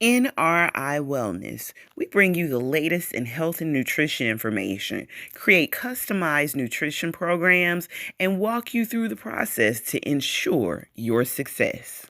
NRI Wellness. We bring you the latest in health and nutrition information, create customized nutrition programs, and walk you through the process to ensure your success.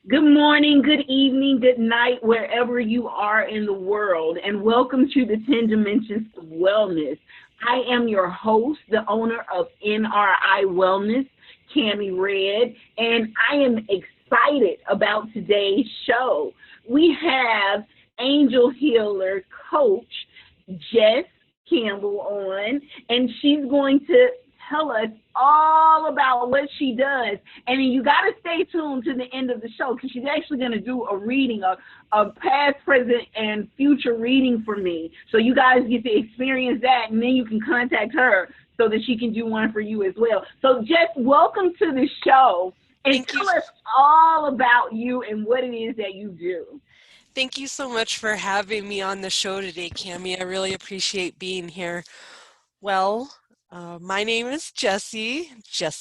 Good morning, good evening, good night, wherever you are in the world, and welcome to the 10 Dimensions of Wellness. I am your host, the owner of NRI Wellness, Cammie Red, and I am excited about today's show. We have angel healer coach Jess Campbell on, and she's going to tell us all about what she does. And you got to stay tuned to the end of the show because she's actually going to do a reading, a past, present, and future reading for me. So you guys get to experience that, and then you can contact her so that she can do one for you as well. So Jess, welcome to the show. And tell us all about you and what it is that you do. Thank you so much for having me on the show today, Cammie. I really appreciate being here. Well, my name is Jessie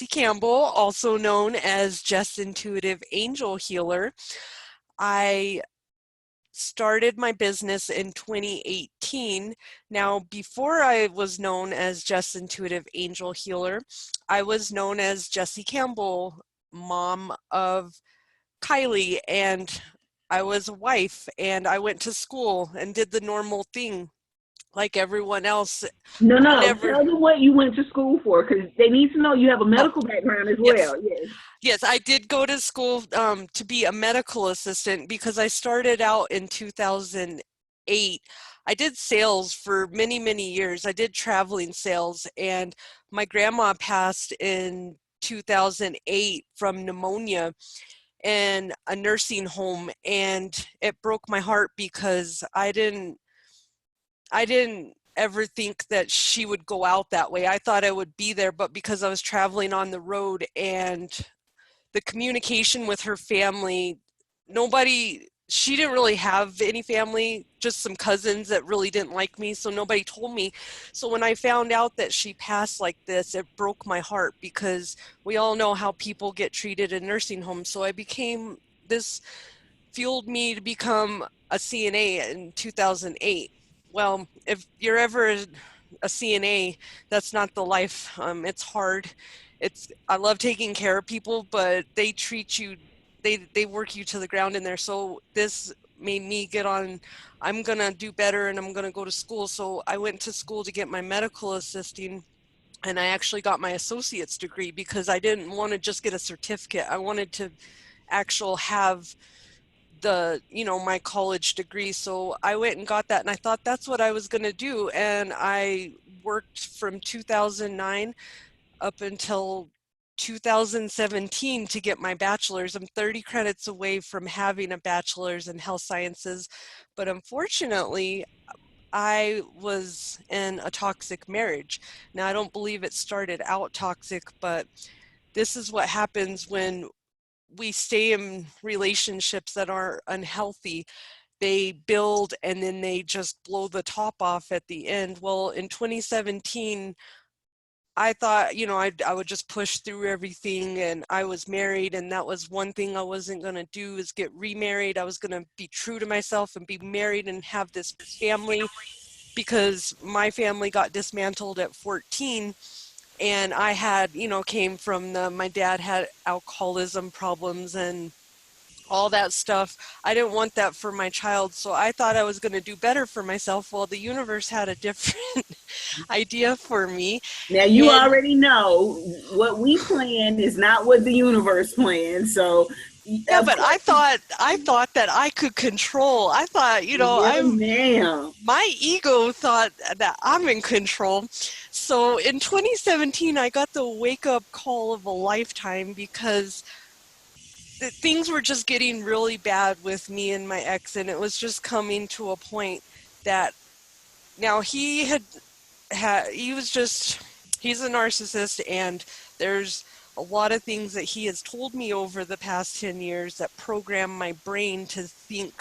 Campbell, also known as Jess Intuitive Angel Healer. I started my business in 2018. Now, before I was known as Jess Intuitive Angel Healer, I was known as Jessie Campbell, mom of Kylie, and I was a wife, and I went to school and did the normal thing like everyone else. No, tell them what you went to school for, because they need to know you have a medical background as well. Yes, I did go to school to be a medical assistant because I started out in 2008. I did sales for many, many years. I did traveling sales, and my grandma passed in 2008 from pneumonia in a nursing home, and it broke my heart because I didn't ever think that she would go out that way. I thought I would be there, but because I was traveling on the road and the communication with her family, she didn't really have any family, just some cousins that really didn't like me, so nobody told me. So when I found out that she passed like this, it broke my heart because we all know how people get treated in nursing homes. So this fueled me to become a CNA in 2008. Well, if you're ever a CNA, that's not the life. It's hard. I love taking care of people, but they treat you, they work you to the ground in there. So this made me get on, I'm going to do better and I'm going to go to school. So I went to school to get my medical assisting, and I actually got my associate's degree because I didn't want to just get a certificate. I wanted to have my college degree. So I went and got that, and I thought that's what I was going to do. And I worked from 2009 up until 2017 to get my bachelor's. I'm 30 credits away from having a bachelor's in health sciences, but unfortunately, I was in a toxic marriage. Now, I don't believe it started out toxic, but this is what happens when we stay in relationships that are unhealthy. They build and then they just blow the top off at the end. Well, in 2017, I thought, I would just push through everything, and I was married, and that was one thing I wasn't going to do, is get remarried. I was going to be true to myself and be married and have this family, because my family got dismantled at 14. And I had, came from my dad had alcoholism problems and all that stuff. I didn't want that for my child, so I thought I was going to do better for myself. Well, the universe had a different idea for me. Now, you already know what we plan is not what the universe plans. So yeah, but I thought that I could control. I thought, my ego thought that I'm in control. So in 2017, I got the wake-up call of a lifetime because things were just getting really bad with me and my ex, and it was just coming to a point that now he's a narcissist, and there's a lot of things that he has told me over the past 10 years that program my brain to think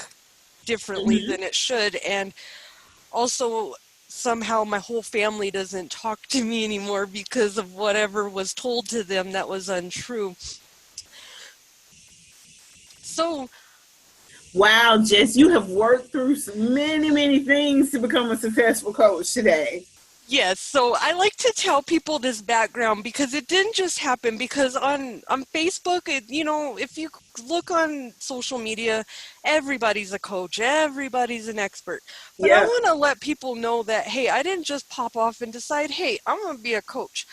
differently Mm-hmm. than it should. And also, somehow my whole family doesn't talk to me anymore because of whatever was told to them that was untrue. So, Wow, Jess, you have worked through many, many things to become a successful coach today. yes, so I like to tell people this background because it didn't just happen because on Facebook, if you look on social media, everybody's a coach, everybody's an expert. But I Yeah. want to let people know that hey, I didn't just pop off and decide, "Hey, I'm going to be a coach."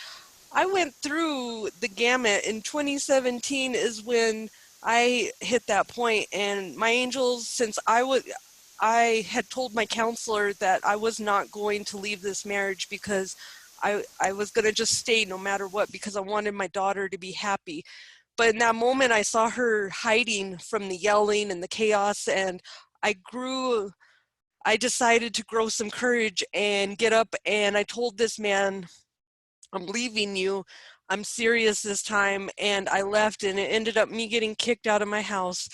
I went through the gamut. In 2017 is when I hit that point, and my angels, since I had told my counselor that I was not going to leave this marriage because I was going to just stay no matter what because I wanted my daughter to be happy. But in that moment, I saw her hiding from the yelling and the chaos, and I grew. I decided to grow some courage and get up, and I told this man, I'm leaving you. I'm serious this time. And I left, and it ended up me getting kicked out of my house.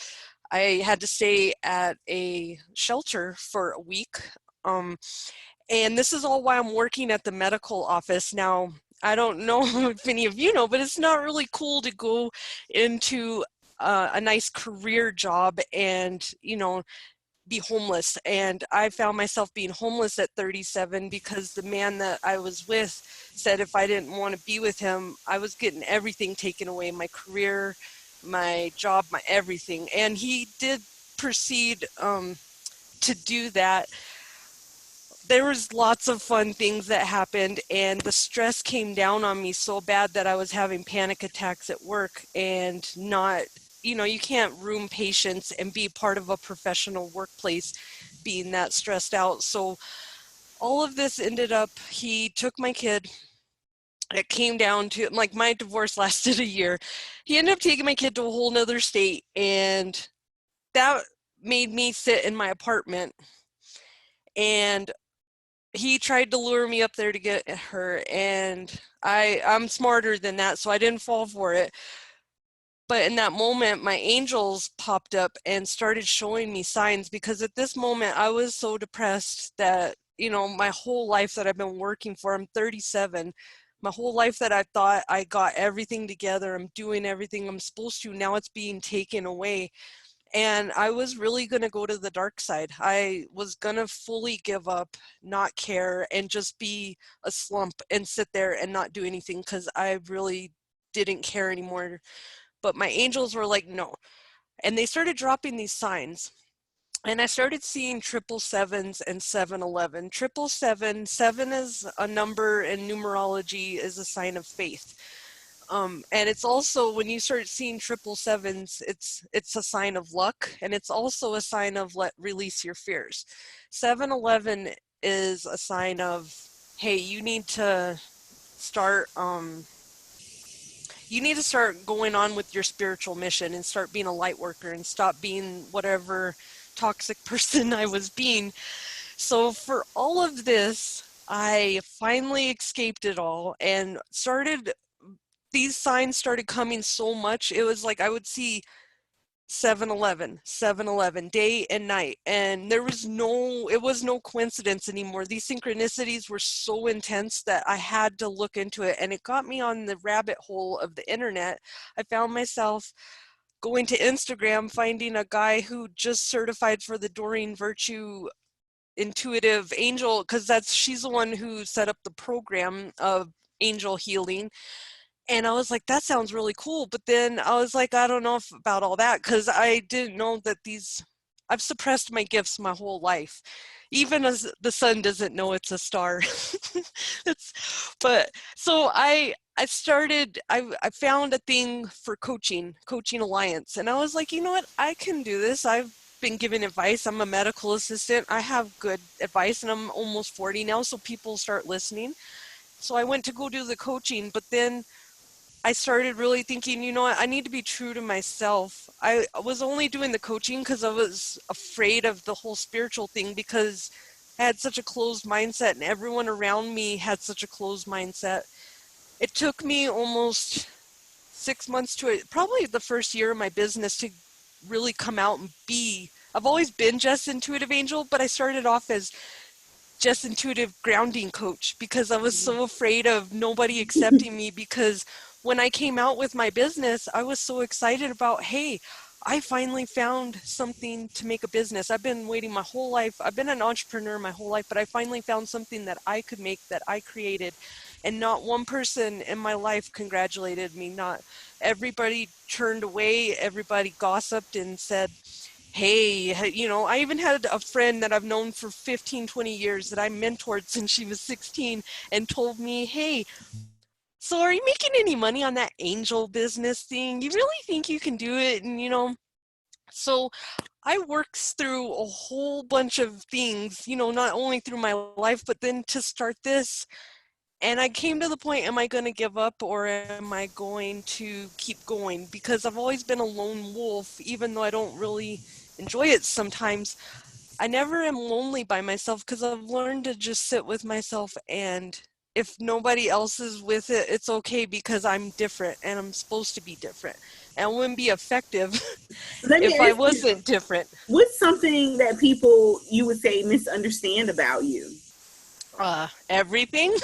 I had to stay at a shelter for a week. Um, and this is all why I'm working at the medical office. Now, I don't know if any of you know, but it's not really cool to go into a nice career job and, be homeless. And I found myself being homeless at 37 because the man that I was with said if I didn't want to be with him, I was getting everything taken away, my career, my job, my everything. And he did proceed to do that. There was lots of fun things that happened, and the stress came down on me so bad that I was having panic attacks at work and not, you can't room patients and be part of a professional workplace being that stressed out. So all of this ended up, he took my kid. It came down to, like, my divorce lasted a year. He ended up taking my kid to a whole nother state, and that made me sit in my apartment. And he tried to lure me up there to get her, and I'm smarter than that, so I didn't fall for it. But in that moment, my angels popped up and started showing me signs, because at this moment I was so depressed that, my whole life that I've been working for, I'm 37, my whole life that I thought I got everything together, I'm doing everything I'm supposed to, now it's being taken away. And I was really going to go to the dark side. I was going to fully give up, not care, and just be a slump and sit there and not do anything because I really didn't care anymore. But my angels were like, no. And they started dropping these signs. And I started seeing 777s and 711. 777, seven is a number in numerology, is a sign of faith. And it's also, when you start seeing 777s, it's a sign of luck, and it's also a sign of release your fears. 711 is a sign of, hey, start you need to start going on with your spiritual mission and start being a light worker and stop being whatever toxic person I was being. So for all of this, I finally escaped it all and these signs started coming so much. It was like I would see 711, 711, day and night. And it was no coincidence anymore. These synchronicities were so intense that I had to look into it. And it got me on the rabbit hole of the internet. I found myself going to Instagram, finding a guy who just certified for the Doreen Virtue intuitive angel, because she's the one who set up the program of angel healing. And I was like, that sounds really cool. But then I was like, I don't know about all that, because I didn't know that I've suppressed my gifts my whole life. Even as the sun doesn't know it's a star. But so I found a thing for Coaching Alliance. And I was like, you know what? I can do this. I've been giving advice. I'm a medical assistant. I have good advice, and I'm almost 40 now. So people start listening. So I went to go do the coaching, but then I started really thinking, you know what, I need to be true to myself. I was only doing the coaching because I was afraid of the whole spiritual thing, because I had such a closed mindset and everyone around me had such a closed mindset. It took me almost 6 months to it, probably the first year of my business to really come out and be. I've always been Jess Intuitive Angel, but I started off as just intuitive grounding coach because I was so afraid of nobody accepting me because when I came out with my business, I was so excited about, hey, I finally found something to make a business. I've been waiting my whole life. I've been an entrepreneur my whole life, but I finally found something that I could make, that I created. And not one person in my life congratulated me. Not everybody turned away. Everybody gossiped and said, hey, I even had a friend that I've known for 15, 20 years that I mentored since she was 16 and told me, hey, so are you making any money on that angel business thing? You really think you can do it? And, so I worked through a whole bunch of things, not only through my life, but then to start this. And I came to the point, am I going to give up or am I going to keep going? Because I've always been a lone wolf, even though I don't really enjoy it sometimes. I never am lonely by myself because I've learned to just sit with myself, and if nobody else is with it, it's okay because I'm different and I'm supposed to be different. And I wouldn't be effective Let me if I ask you, wasn't different. what's something that people you would say misunderstand about you? Everything.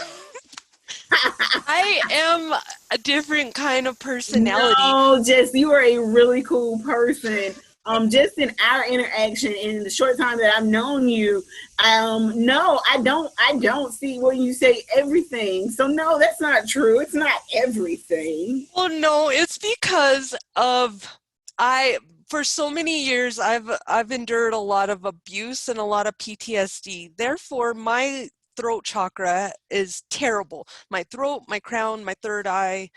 I am a different kind of personality. No, Jess, you are a really cool person. Just in our interaction in the short time that I've known you, no, I don't see when you say everything. So no, that's not true. It's not everything. Well, no, it's because of I for so many years I've endured a lot of abuse and a lot of PTSD. Therefore, my throat chakra is terrible. My throat, my crown, my third eye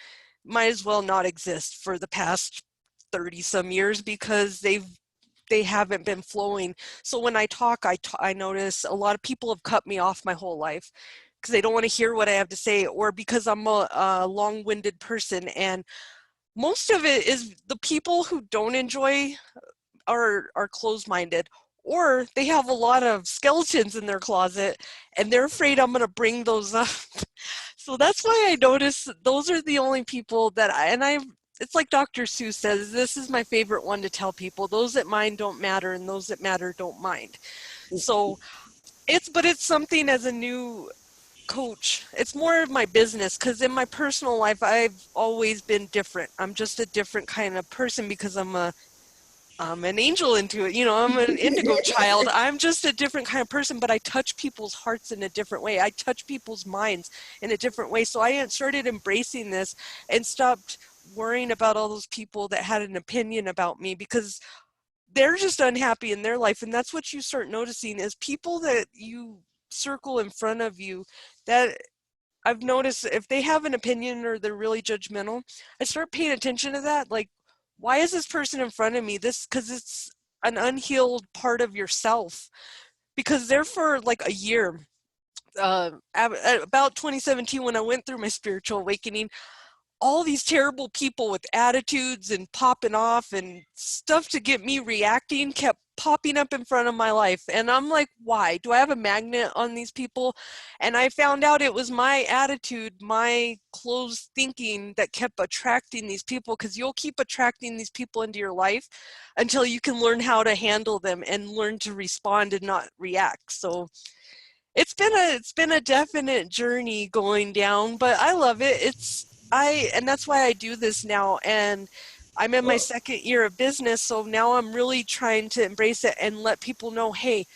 might as well not exist for the past 30 some years because they haven't been flowing. So when I talk, I notice a lot of people have cut me off my whole life because they don't want to hear what I have to say, or because I'm a long-winded person. And most of it is the people who don't enjoy are closed-minded, or they have a lot of skeletons in their closet and they're afraid I'm going to bring those up. So that's why I notice those are the only people that it's like Dr. Seuss says, this is my favorite one to tell people: those that mind don't matter and those that matter don't mind. So it's something as a new coach. It's more of my business because in my personal life, I've always been different. I'm just a different kind of person because I'm an angel into it. I'm an indigo child. I'm just a different kind of person, but I touch people's hearts in a different way. I touch people's minds in a different way. So I started embracing this and stopped worrying about all those people that had an opinion about me because they're just unhappy in their life. And that's what you start noticing is people that you circle in front of you that I've noticed if they have an opinion or they're really judgmental, I start paying attention to that. Like, why is this person in front of me? Because it's an unhealed part of yourself. Because there for like a year, at about 2017, when I went through my spiritual awakening, all these terrible people with attitudes and popping off and stuff to get me reacting kept popping up in front of my life. And I'm like, why? Do I have a magnet on these people? And I found out it was my attitude, my closed thinking that kept attracting these people, because you'll keep attracting these people into your life until you can learn how to handle them and learn to respond and not react. So it's been a definite journey going down, but I love it. And that's why I do this now. And I'm in my second year of business, so now I'm really trying to embrace it and let people know, hey,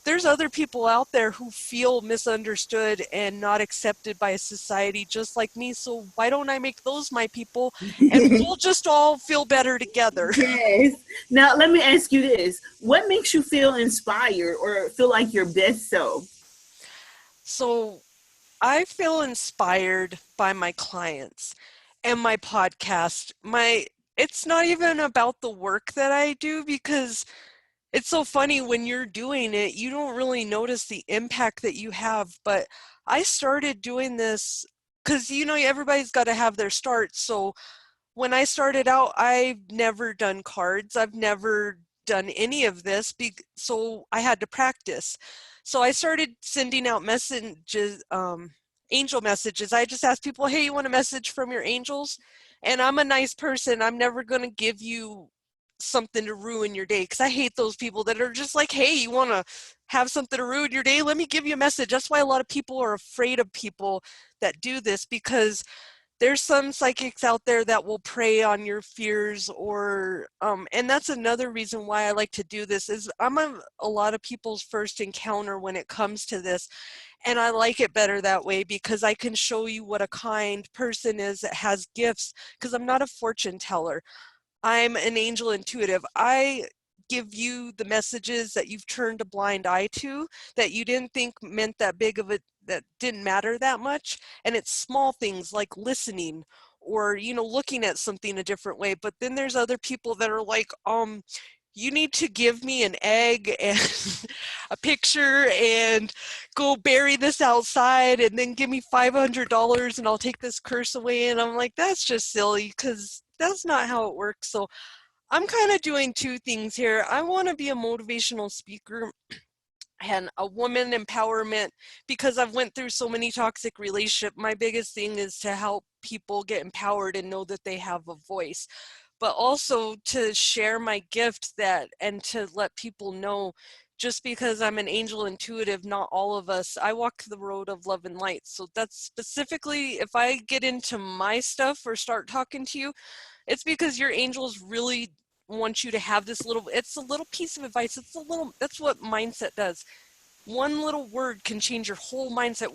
there's other people out there who feel misunderstood and not accepted by society just like me. So why don't I make those my people, and we'll just all feel better together. Yes. Now, let me ask you this. What makes you feel inspired or feel like your best self? So I feel inspired by my clients and my podcast. It's not even about the work that I do, because it's so funny when you're doing it, you don't really notice the impact that you have. But I started doing this because everybody's got to have their start. So when I started out, I've never done cards. I've never done any of this, so I had to practice. So I started sending out messages, angel messages. I just ask people, hey, you want a message from your angels? And I'm a nice person. I'm never going to give you something to ruin your day, because I hate those people that are just like, hey, you want to have something to ruin your day? Let me give you a message. That's why a lot of people are afraid of people that do this, because there's some psychics out there that will prey on your fears, or and that's another reason why I like to do this, is I'm a lot of people's first encounter when it comes to this. And I like it better that way, because I can show you what a kind person is that has gifts, because I'm not a fortune teller. I'm an angel intuitive. I give you the messages that you've turned a blind eye to, that you didn't think meant that big of a, that didn't matter that much. And it's small things like listening, or, you know, looking at something a different way. But then there's other people that are like, you need to give me an egg and a picture and go bury this outside and then give me $500 and I'll take this curse away. And I'm like, that's just silly, because that's not how it works. So I'm kind of doing two things here. I want to be a motivational speaker and a woman empowerment, because I've went through so many toxic relationships. My biggest thing is to help people get empowered and know that they have a voice, but also to share my gift, that, and to let people know, just because I'm an angel intuitive, not all of us, I walk the road of love and light. So that's specifically, if I get into my stuff or start talking to you, it's because your angels really want you to have this little, it's a little piece of advice. It's a little, that's what mindset does. One little word can change your whole mindset.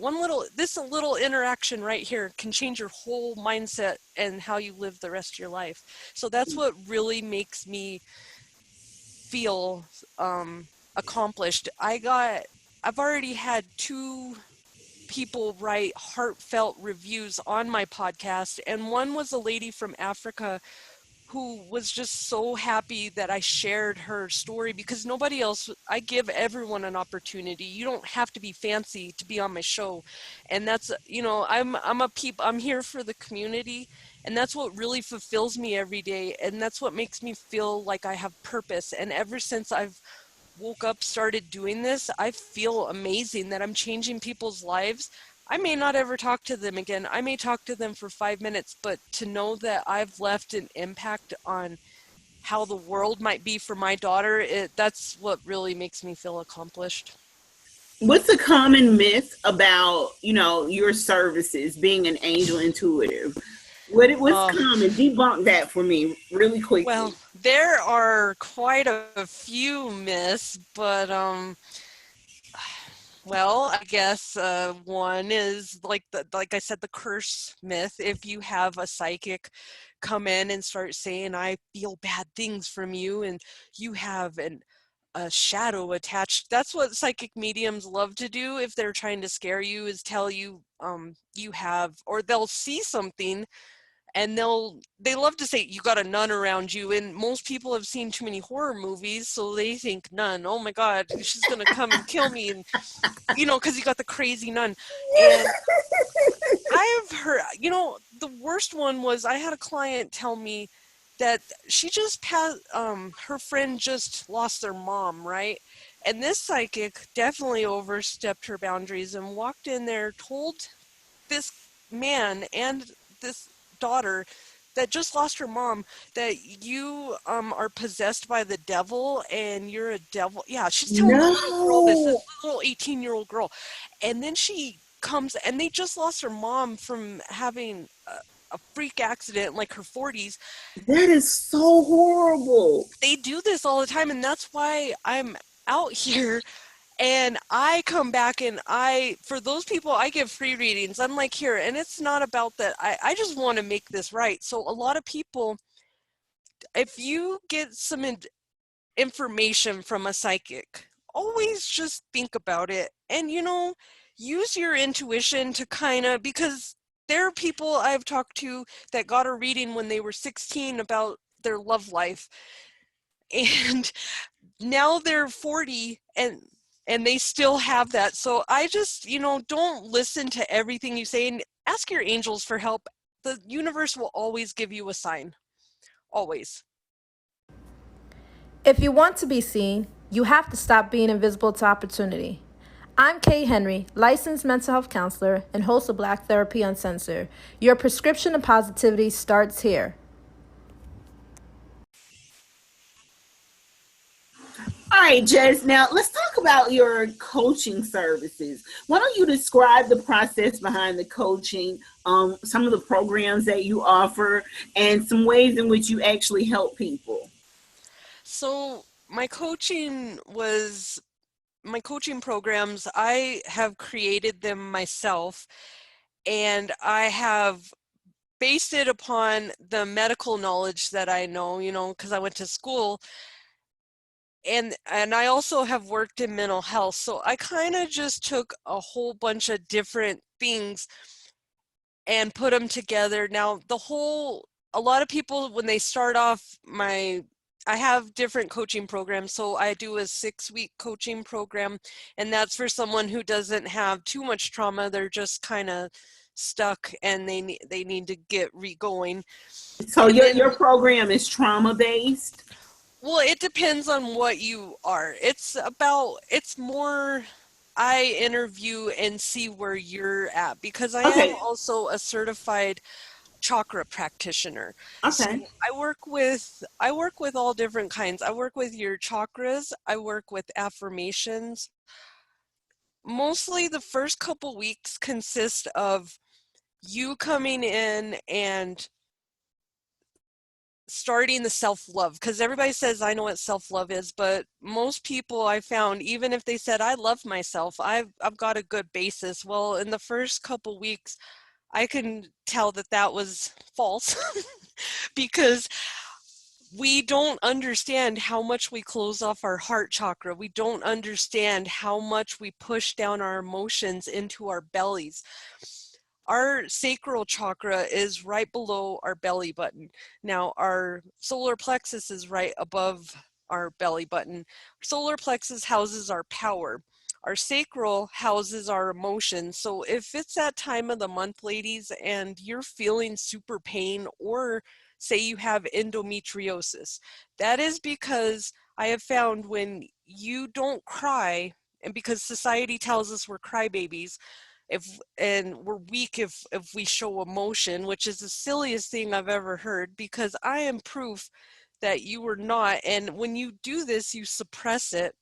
This a little interaction right here can change your whole mindset and how you live the rest of your life. So that's what really makes me feel accomplished. I've already had two people write heartfelt reviews on my podcast, and one was a lady from Africa who was just so happy that I shared her story, because nobody else, I give everyone an opportunity. You don't have to be fancy to be on my show. And that's, you know, I'm here for the community, and that's what really fulfills me every day. And that's what makes me feel like I have purpose. And ever since I've woke up, started doing this, I feel amazing that I'm changing people's lives. I may not ever talk to them again. I may talk to them for 5 minutes, but to know that I've left an impact on how the world might be for my daughter, that's what really makes me feel accomplished. What's a common myth about, your services, being an angel intuitive? What's Uh, common? Debunk that for me really quickly. well, there are quite a few myths, but well, I guess one is like I said, the curse myth. If you have a psychic come in and start saying, "I feel bad things from you," and you have a shadow attached, that's what psychic mediums love to do if they're trying to scare you, is tell you you have, or they'll see something, and they love to say you got a nun around you. And most people have seen too many horror movies, so they think nun, oh my god, she's gonna come and kill me, and because you got the crazy nun. And I've heard, the worst one was, I had a client tell me that she just passed, her friend just lost their mom, right? And this psychic definitely overstepped her boundaries and walked in there, told this man and this daughter that just lost her mom that you are possessed by the devil and you're a devil. Yeah, she's telling the little girl this No, little 18-year-old girl. And then she comes, and they just lost her mom from having a freak accident in like her 40s. that is so horrible. They do this all the time, and that's why I'm out here. And I come back, and for those people, I give free readings. I'm like, here, and it's not about that. I just want to make this right. So a lot of people, if you get some information from a psychic, always just think about it, and use your intuition to kind of, because there are people I've talked to that got a reading when they were 16 about their love life, and now they're 40, and they still have that. So I just, don't listen to everything you say, and ask your angels for help. The universe will always give you a sign. Always. If you want to be seen, you have to stop being invisible to opportunity. I'm Kay Henry, licensed mental health counselor and host of Black Therapy Uncensored. Your prescription of positivity starts here. All right, Jess, now let's talk about your coaching services. Why don't you describe the process behind the coaching, some of the programs that you offer, and some ways in which you actually help people? So my coaching programs, I have created them myself, and I have based it upon the medical knowledge that I know, because I went to school, and I also have worked in mental health. So I kind of just took a whole bunch of different things and put them together. Now, a lot of people, when they start off I have different coaching programs. So I do a 6-week coaching program, and that's for someone who doesn't have too much trauma. They're just kind of stuck and they need to get re-going. So And your then, program is trauma based. well, it depends on what you are. It's more, I interview and see where you're at, because I am Okay. also a certified chakra practitioner. So Okay. I work with all different kinds. I work with your chakras, I work with affirmations. Mostly the first couple weeks consist of you coming in and starting the self-love, because everybody says I know what self-love is, but most people I found, even if they said I love myself, I've got a good basis. Well, in the first couple weeks I can tell that that was false because we don't understand how much we close off our heart chakra. We don't understand how much we push down our emotions into our bellies. Our sacral chakra is right below our belly button. Now, our solar plexus is right above our belly button. Solar plexus houses our power. Our sacral houses our emotions. So if it's that time of the month, ladies, and you're feeling super pain, or say you have endometriosis, that is because I have found when you don't cry, and because society tells us we're crybabies, and we're weak if we show emotion, which is the silliest thing I've ever heard, because I am proof that you were not. And when you do this, you suppress it,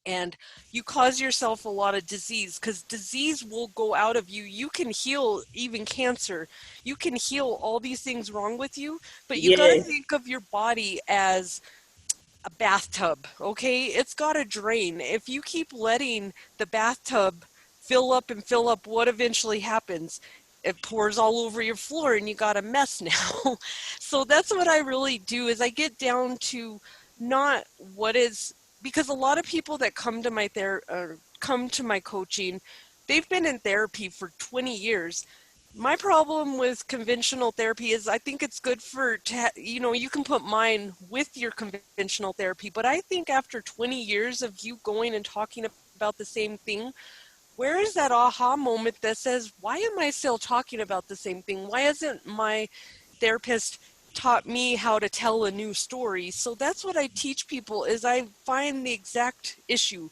and you cause yourself a lot of disease, because disease will go out of you. You can heal even cancer, you can heal all these things wrong with you, but you got to Yes. think of your body as a bathtub, okay? It's got to drain. If you keep letting the bathtub fill up and fill up, what eventually happens? It pours all over your floor and you got a mess now. So that's what I really do, is I get down to not what is, because a lot of people that come to my coaching, they've been in therapy for 20 years. My problem with conventional therapy is I think it's good you can put mine with your conventional therapy, but I think after 20 years of you going and talking about the same thing, where is that aha moment that says, why am I still talking about the same thing? Why hasn't my therapist taught me how to tell a new story? So that's what I teach people, is I find the exact issue,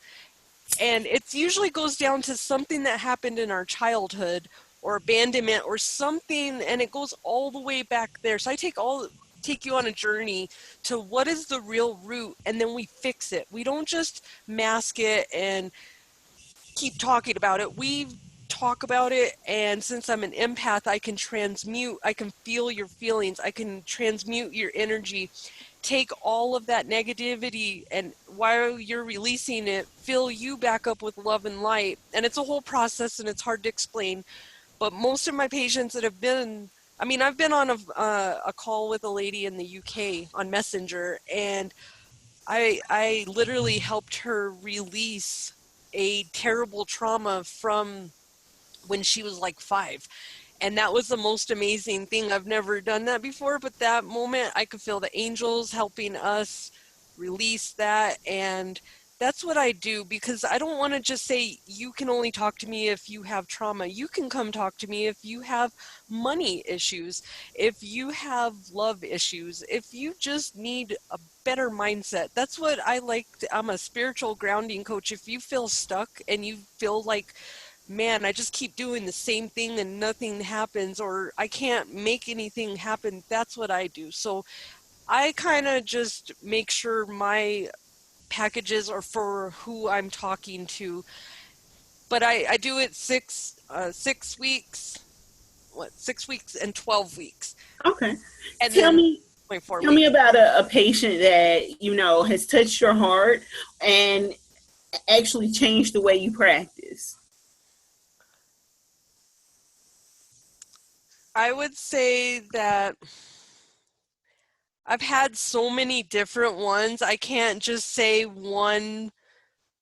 and it usually goes down to something that happened in our childhood, or abandonment or something, and it goes all the way back there. So I take you on a journey to what is the real root, and then we fix it. We don't just mask it and keep talking about it. We talk about it, and since I'm an empath, I can feel your feelings, I can transmute your energy, take all of that negativity, and while you're releasing it, fill you back up with love and light. And it's a whole process, and it's hard to explain. But most of my patients that have been, I mean, I've been on a call with a lady in the UK on Messenger, and I literally helped her release a terrible trauma from when she was like 5. And that was the most amazing thing. I've never done that before, but that moment I could feel the angels helping us release that. And That's what I do, because I don't want to just say you can only talk to me if you have trauma. You can come talk to me if you have money issues, if you have love issues, if you just need a better mindset. That's what I like. I'm a spiritual grounding coach. If you feel stuck and you feel like, man, I just keep doing the same thing and nothing happens, or I can't make anything happen, that's what I do. So I kind of just make sure my packages are for who I'm talking to. But I do it 6 weeks, 6 weeks and 12 weeks. Okay. And Tell then me 24 tell me weeks. about a patient that, has touched your heart and actually changed the way you practice. I would say that I've had so many different ones. I can't just say one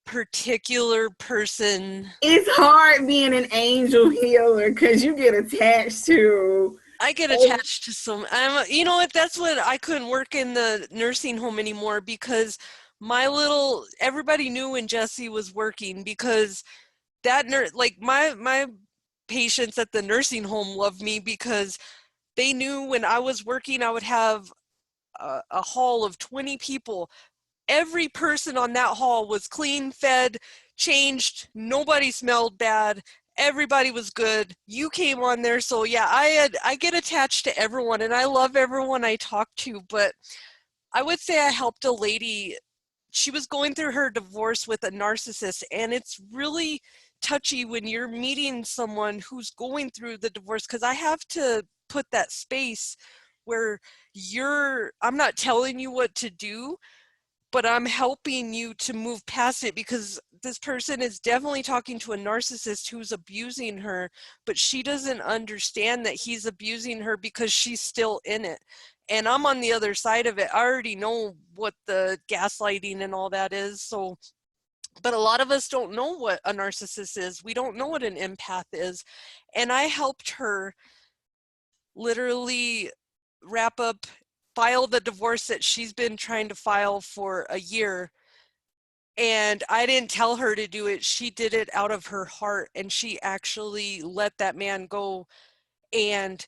particular person. It's hard being an angel healer because you get attached to. I get attached to some. You know what? That's what I couldn't work in the nursing home anymore, because everybody knew when Jesse was working, because that like my patients at the nursing home loved me because they knew when I was working, I would have a hall of 20 people. Every person on that hall was clean, fed, changed. Nobody smelled bad. Everybody was good. You came on there, so yeah, I get attached to everyone, and I love everyone I talk to. But I would say I helped a lady. She was going through her divorce with a narcissist, and it's really touchy when you're meeting someone who's going through the divorce, because I have to put that space where I'm not telling you what to do, but I'm helping you to move past it, because this person is definitely talking to a narcissist who's abusing her, but she doesn't understand that he's abusing her because she's still in it. And I'm on the other side of it. I already know what the gaslighting and all that is. So, but a lot of us don't know what a narcissist is. We don't know what an empath is. And I helped her literally wrap up, file the divorce that she's been trying to file for a year. And I didn't tell her to do it. She did it out of her heart, and she actually let that man go. And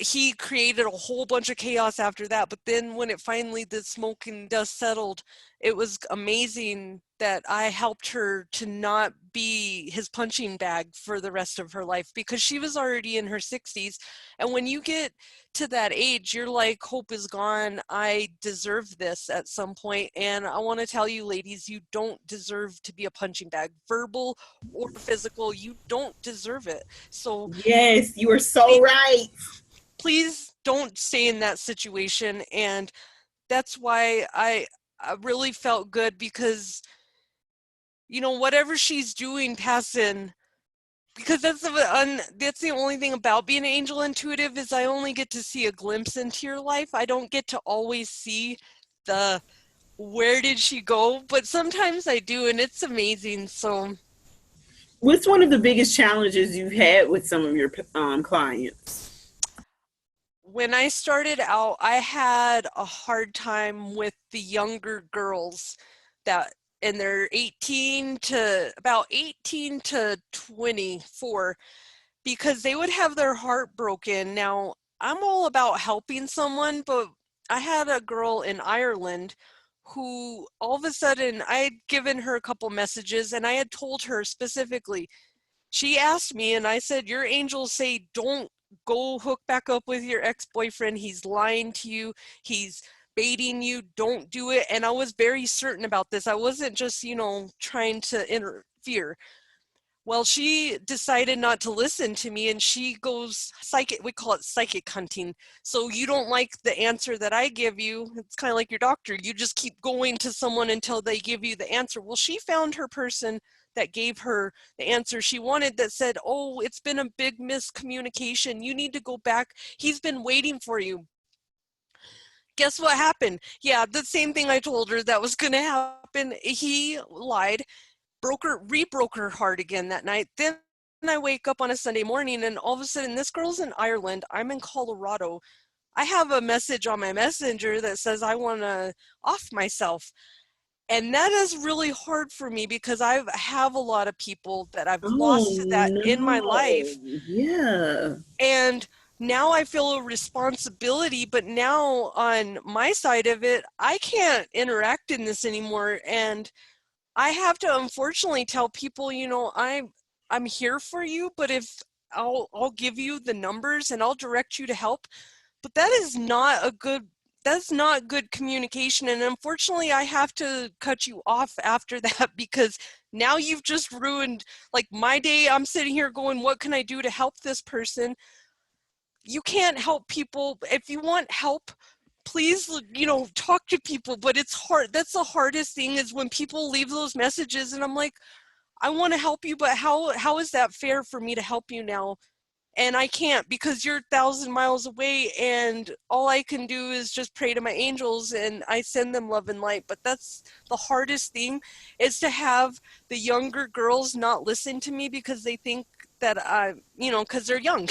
he created a whole bunch of chaos after that. But then when it finally, the smoke and dust settled, it was amazing that I helped her to not be his punching bag for the rest of her life, because she was already in her 60s. And when you get to that age, you're like, hope is gone. I deserve this at some point. And I want to tell you, ladies, you don't deserve to be a punching bag, verbal or physical. You don't deserve it. So Yes, you are so right. please don't stay in that situation. And that's why I really felt good, because whatever she's doing, passing, because that's the only thing about being an angel intuitive, is I only get to see a glimpse into your life. I don't get to always see the where did she go, but sometimes I do, and it's amazing. So What's one of the biggest challenges you've had with some of your clients? when I started out, I had a hard time with the younger girls that, and they're 18 to about 18 to 24, because they would have their heart broken. Now, I'm all about helping someone, but I had a girl in Ireland who all of a sudden, I had given her a couple messages, and I had told her specifically, she asked me, and I said, your angels say don't go hook back up with your ex-boyfriend. He's lying to you. He's baiting you. Don't do it. And I was very certain about this. I wasn't just, trying to interfere. Well, she decided not to listen to me, and she goes psychic. We call it psychic hunting. So you don't like the answer that I give you. It's kind of like your doctor. You just keep going to someone until they give you the answer. Well, she found her person that gave her the answer she wanted, that said, oh, it's been a big miscommunication. You need to go back. He's been waiting for you. Guess what happened? Yeah, the same thing I told her that was going to happen. He lied, re-broke her heart again that night. Then I wake up on a Sunday morning, and all of a sudden, this girl's in Ireland. I'm in Colorado. I have a message on my messenger that says I want to off myself. And that is really hard for me because I have a lot of people that I've Oh lost to that in my no. life. Yeah. And now I feel a responsibility, but now on my side of it, I can't interact in this anymore. And I have to unfortunately tell people, I'm here for you, but if I'll give you the numbers and I'll direct you to help. But that's not good communication. And unfortunately, I have to cut you off after that because now you've just ruined like my day. I'm sitting here going, what can I do to help this person? You can't help people. If you want help, please, talk to people, but it's hard. That's the hardest thing is when people leave those messages and I'm like, I want to help you, but how is that fair for me to help you now? And I can't because you're 1,000 miles away and all I can do is just pray to my angels and I send them love and light. But that's the hardest thing is to have the younger girls not listen to me because they think that because they're young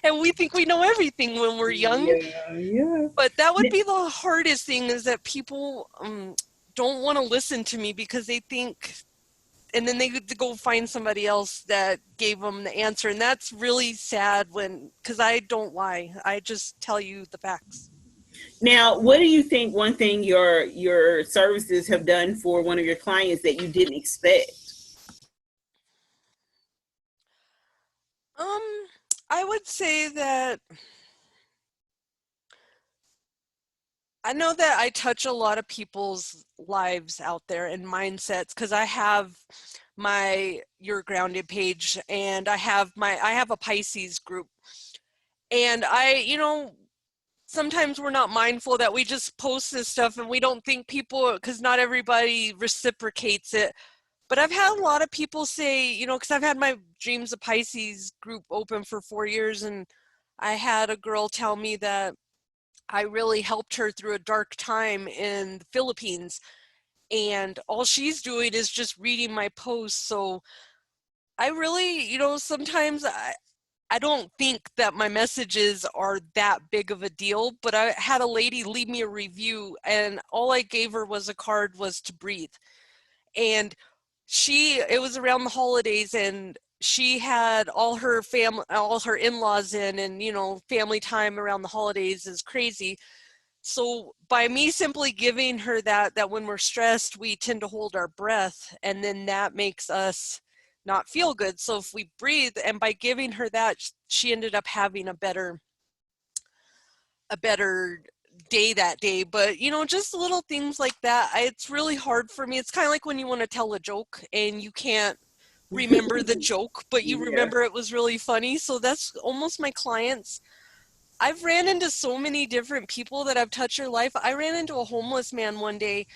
and we think we know everything when we're young. Yeah, yeah. But that would be the hardest thing is that people don't want to listen to me because they think, and then they go find somebody else that gave them the answer. And that's really sad because I don't lie. I just tell you the facts. Now, what do you think one thing your services have done for one of your clients that you didn't expect? Um, I would say that I know that I touch a lot of people's lives out there and mindsets because I have my Your Grounded page and I have a Pisces group. And sometimes we're not mindful that we just post this stuff and we don't think people, because not everybody reciprocates it. But I've had a lot of people say, because I've had my Dreams of Pisces group open for 4 years, and I had a girl tell me that I really helped her through a dark time in the Philippines. And all she's doing is just reading my posts. So I really, sometimes I don't think that my messages are that big of a deal, but I had a lady leave me a review and all I gave her was a card was to breathe. And it was around the holidays and she had all her family, all her in-laws in and, family time around the holidays is crazy. So by me simply giving her that when we're stressed, we tend to hold our breath and then that makes us not feel good. So if we breathe and by giving her that, she ended up having a better day that day. But just little things like that, it's really hard for me. It's kind of like when you want to tell a joke and you can't remember the joke, but you Yeah. remember it was really funny. So that's almost my clients. I've ran into so many different people that I've touched their life. I ran into a homeless man one day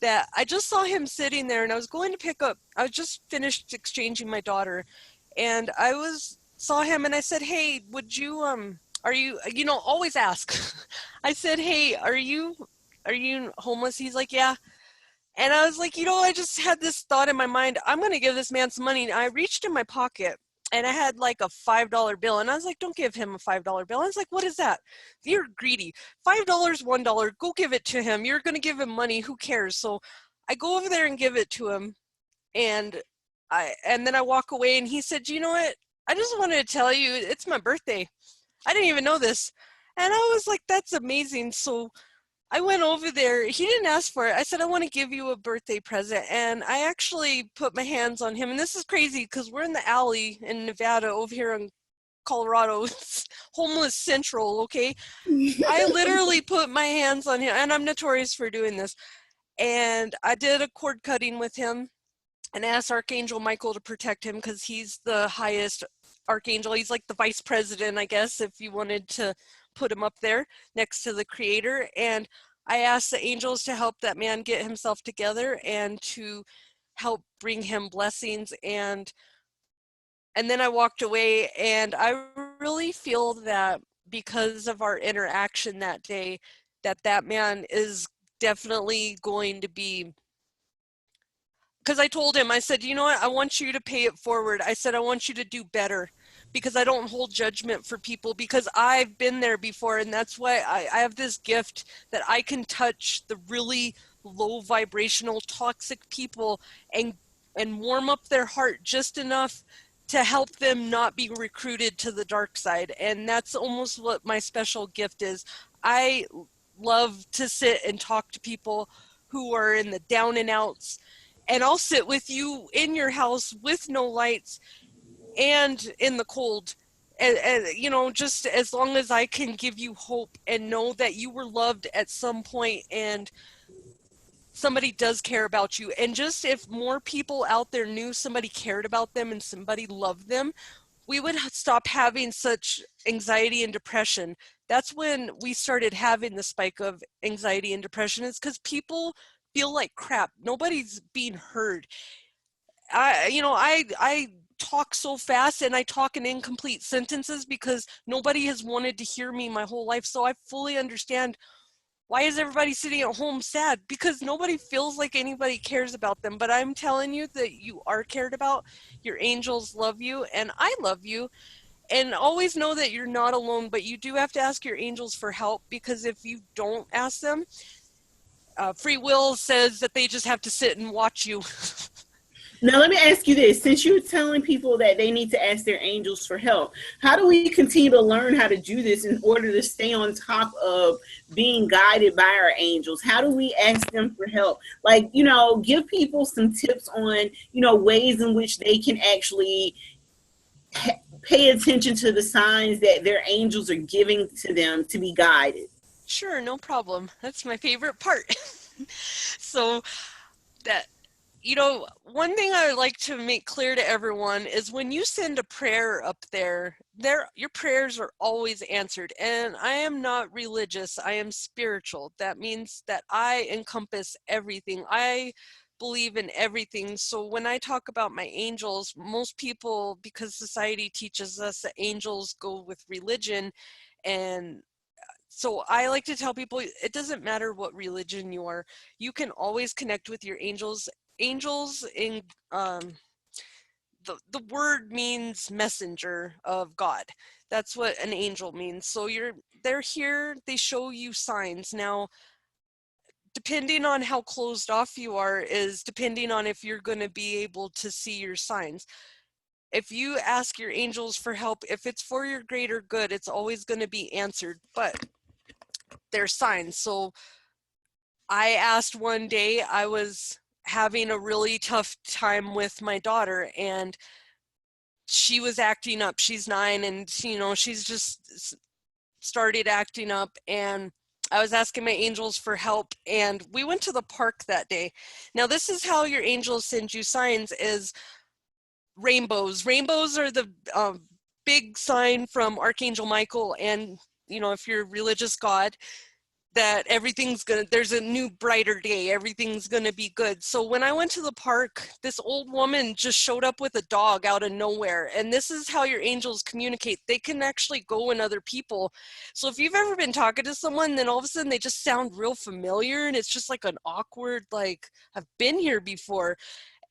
that I just saw him sitting there and I was going to I was just finished exchanging my daughter and saw him and I said, "Hey, would you are you always ask." I said, "Hey, are you homeless?" He's like, "Yeah." And I was like, I just had this thought in my mind. I'm going to give this man some money. And I reached in my pocket and I had like a $5 bill. And I was like, don't give him a $5 bill. I was like, what is that? You're greedy. $5, $1, go give it to him. You're going to give him money. Who cares? So I go over there and give it to him. And then I walk away and he said, you know what? I just wanted to tell you, it's my birthday. I didn't even know this. And I was like, that's amazing. So I went over there. He didn't ask for it. I said, I want to give you a birthday present. And I actually put my hands on him. And this is crazy because we're in the alley in Nevada over here in Colorado. It's homeless central, okay? I literally put my hands on him. And I'm notorious for doing this. And I did a cord cutting with him and asked Archangel Michael to protect him because he's the highest archangel. He's like the vice president, I guess, if you wanted to put him up there next to the creator. And I asked the angels to help that man get himself together and to help bring him blessings. And then I walked away and I really feel that because of our interaction that day, that man is definitely going to be, because I told him, I said, you know what, I want you to pay it forward. I said, I want you to do better because I don't hold judgment for people because I've been there before. And that's why I have this gift that I can touch the really low vibrational toxic people and warm up their heart just enough to help them not be recruited to the dark side. And that's almost what my special gift is. I love to sit and talk to people who are in the down and outs, and I'll sit with you in your house with no lights and in the cold. And you know, just as long as I can give you hope and know that you were loved at some point and somebody does care about you. And just if more people out there knew somebody cared about them and somebody loved them, we would stop having such anxiety and depression. That's when we started having the spike of anxiety and depression, is because people feel like crap. Nobody's being heard. I talk so fast and I talk in incomplete sentences because nobody has wanted to hear me my whole life. So I fully understand, why is everybody sitting at home sad? Because nobody feels like anybody cares about them. But I'm telling you that you are cared about. Your angels love you and I love you. And always know that you're not alone, but you do have to ask your angels for help, because if you don't ask them, free will says that they just have to sit and watch you. Now, let me ask you this. Since you're telling people that they need to ask their angels for help, how do we continue to learn how to do this in order to stay on top of being guided by our angels? How do we ask them for help? Like, you know, give people some tips on, you know, ways in which they can actually pay attention to the signs that their angels are giving to them to be guided. Sure, no problem. That's my favorite part. So that, you know, one thing I would like to make clear to everyone is when you send a prayer up there, your prayers are always answered. And I am not religious, I am spiritual. That means that I encompass everything. I believe in everything. So when I talk about my angels, most people, because society teaches us that angels go with religion, and so I like to tell people it doesn't matter what religion you are. You can always connect with your angels. Angels in the word means messenger of God. That's what an angel means. So they're here, they show you signs. Now, depending on how closed off you are is depending on if you're going to be able to see your signs. If you ask your angels for help, if it's for your greater good, it's always going to be answered. But they're signs. So I asked one day, I was having a really tough time with my daughter and she was acting up. She's 9 and, you know, she's just started acting up, and I was asking my angels for help, and we went to the park that day. Now, this is how your angels send you signs, is rainbows. Rainbows are the big sign from Archangel Michael, and, you know, if you're a religious God, that there's a new brighter day, everything's gonna be good. So when I went to the park, this old woman just showed up with a dog out of nowhere. And this is how your angels communicate. They can actually go in other people. So if you've ever been talking to someone, then all of a sudden they just sound real familiar, and it's just like an awkward, like, I've been here before.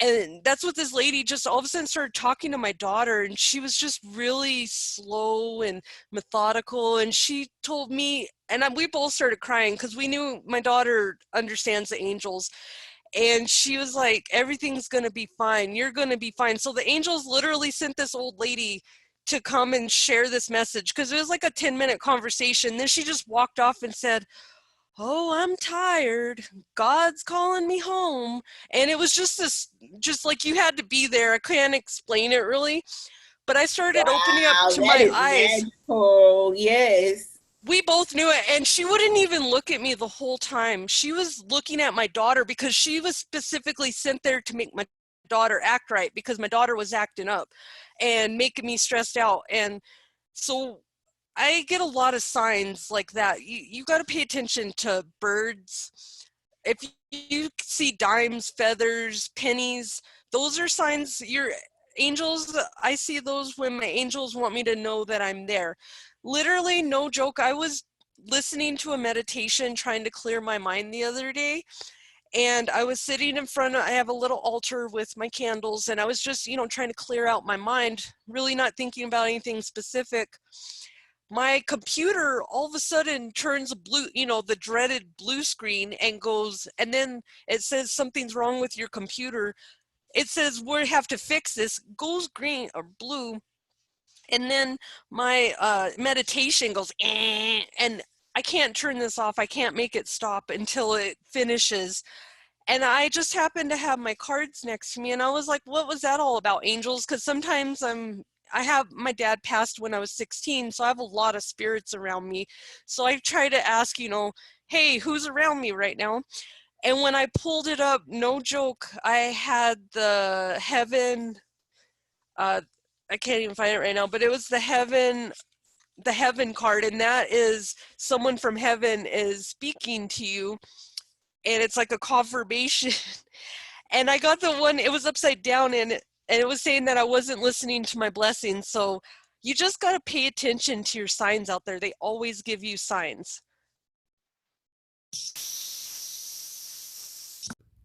And that's what this lady just all of a sudden started talking to my daughter, and she was just really slow and methodical, and she told me, and we both started crying because we knew my daughter understands the angels, and she was like, everything's going to be fine, you're going to be fine. So the angels literally sent this old lady to come and share this message, because it was like a 10-minute conversation. Then she just walked off and said, oh, I'm tired, God's calling me home. And it was just this, just like, you had to be there. I can't explain it really, but I started opening up Wow, to that my is eyes. magical. Yes. We both knew it, and she wouldn't even look at me the whole time. She was looking at my daughter, because she was specifically sent there to make my daughter act right, because my daughter was acting up and making me stressed out. And so I get a lot of signs like that. You got to pay attention to birds. If you see dimes, feathers, pennies, those are signs. Your angels, I see those when my angels want me to know that I'm there. Literally, no joke. I was listening to a meditation trying to clear my mind the other day, and I was sitting in front of, I have a little altar with my candles, and I was just, you know, trying to clear out my mind, really not thinking about anything specific. my computer all of a sudden turns blue, the dreaded blue screen, and goes, and then it says something's wrong with your computer. It says we have to fix this, goes green or blue, and then my meditation goes, and I can't turn this off. I can't make it stop until it finishes. And I just happened to have my cards next to me, and I was like, what was that all about, angels? Because sometimes my dad passed when I was 16, so I have a lot of spirits around me. So I try to ask, hey, who's around me right now? And when I pulled it up, no joke, I had the heaven, I can't even find it right now, but it was the heaven card, and that is someone from heaven is speaking to you, and it's like a confirmation. And I got the one, it was upside down, and it was saying that I wasn't listening to my blessings. So you just got to pay attention to your signs out there. They always give you signs.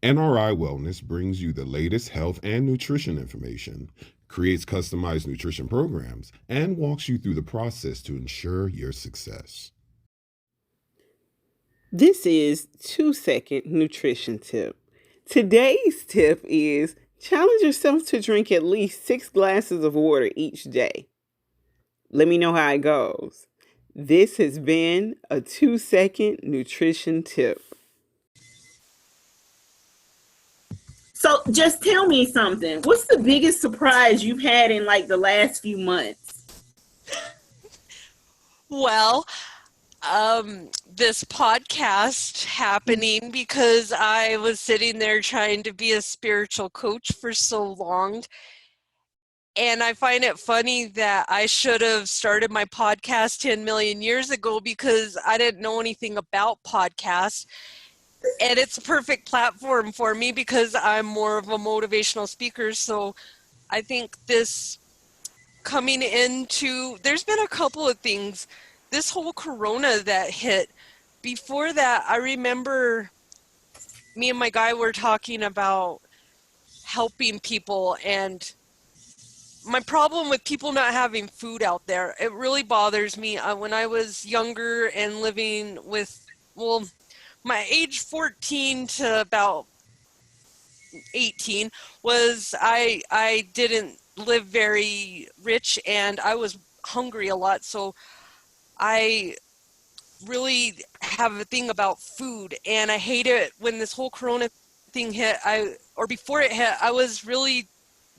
NRI Wellness brings you the latest health and nutrition information, creates customized nutrition programs, and walks you through the process to ensure your success. This is 2-second nutrition tip. Today's tip is challenge yourself to drink at least 6 glasses of water each day. Let me know how it goes. This has been a 2-second nutrition tip. So just tell me something. What's the biggest surprise you've had in like the last few months? Well, this podcast happening because I was sitting there trying to be a spiritual coach for so long. And I find it funny that I should have started my podcast 10 million years ago because I didn't know anything about podcasts. And it's a perfect platform for me because I'm more of a motivational speaker. So I think this coming into, there's been a couple of things. This whole corona that hit, before that, I remember me and my guy were talking about helping people, and my problem with people not having food out there, it really bothers me. When I was younger and living with, my age 14 to about 18 was, I didn't live very rich, and I was hungry a lot. So I really have a thing about food, and I hate it when this whole corona thing hit. Or before it hit,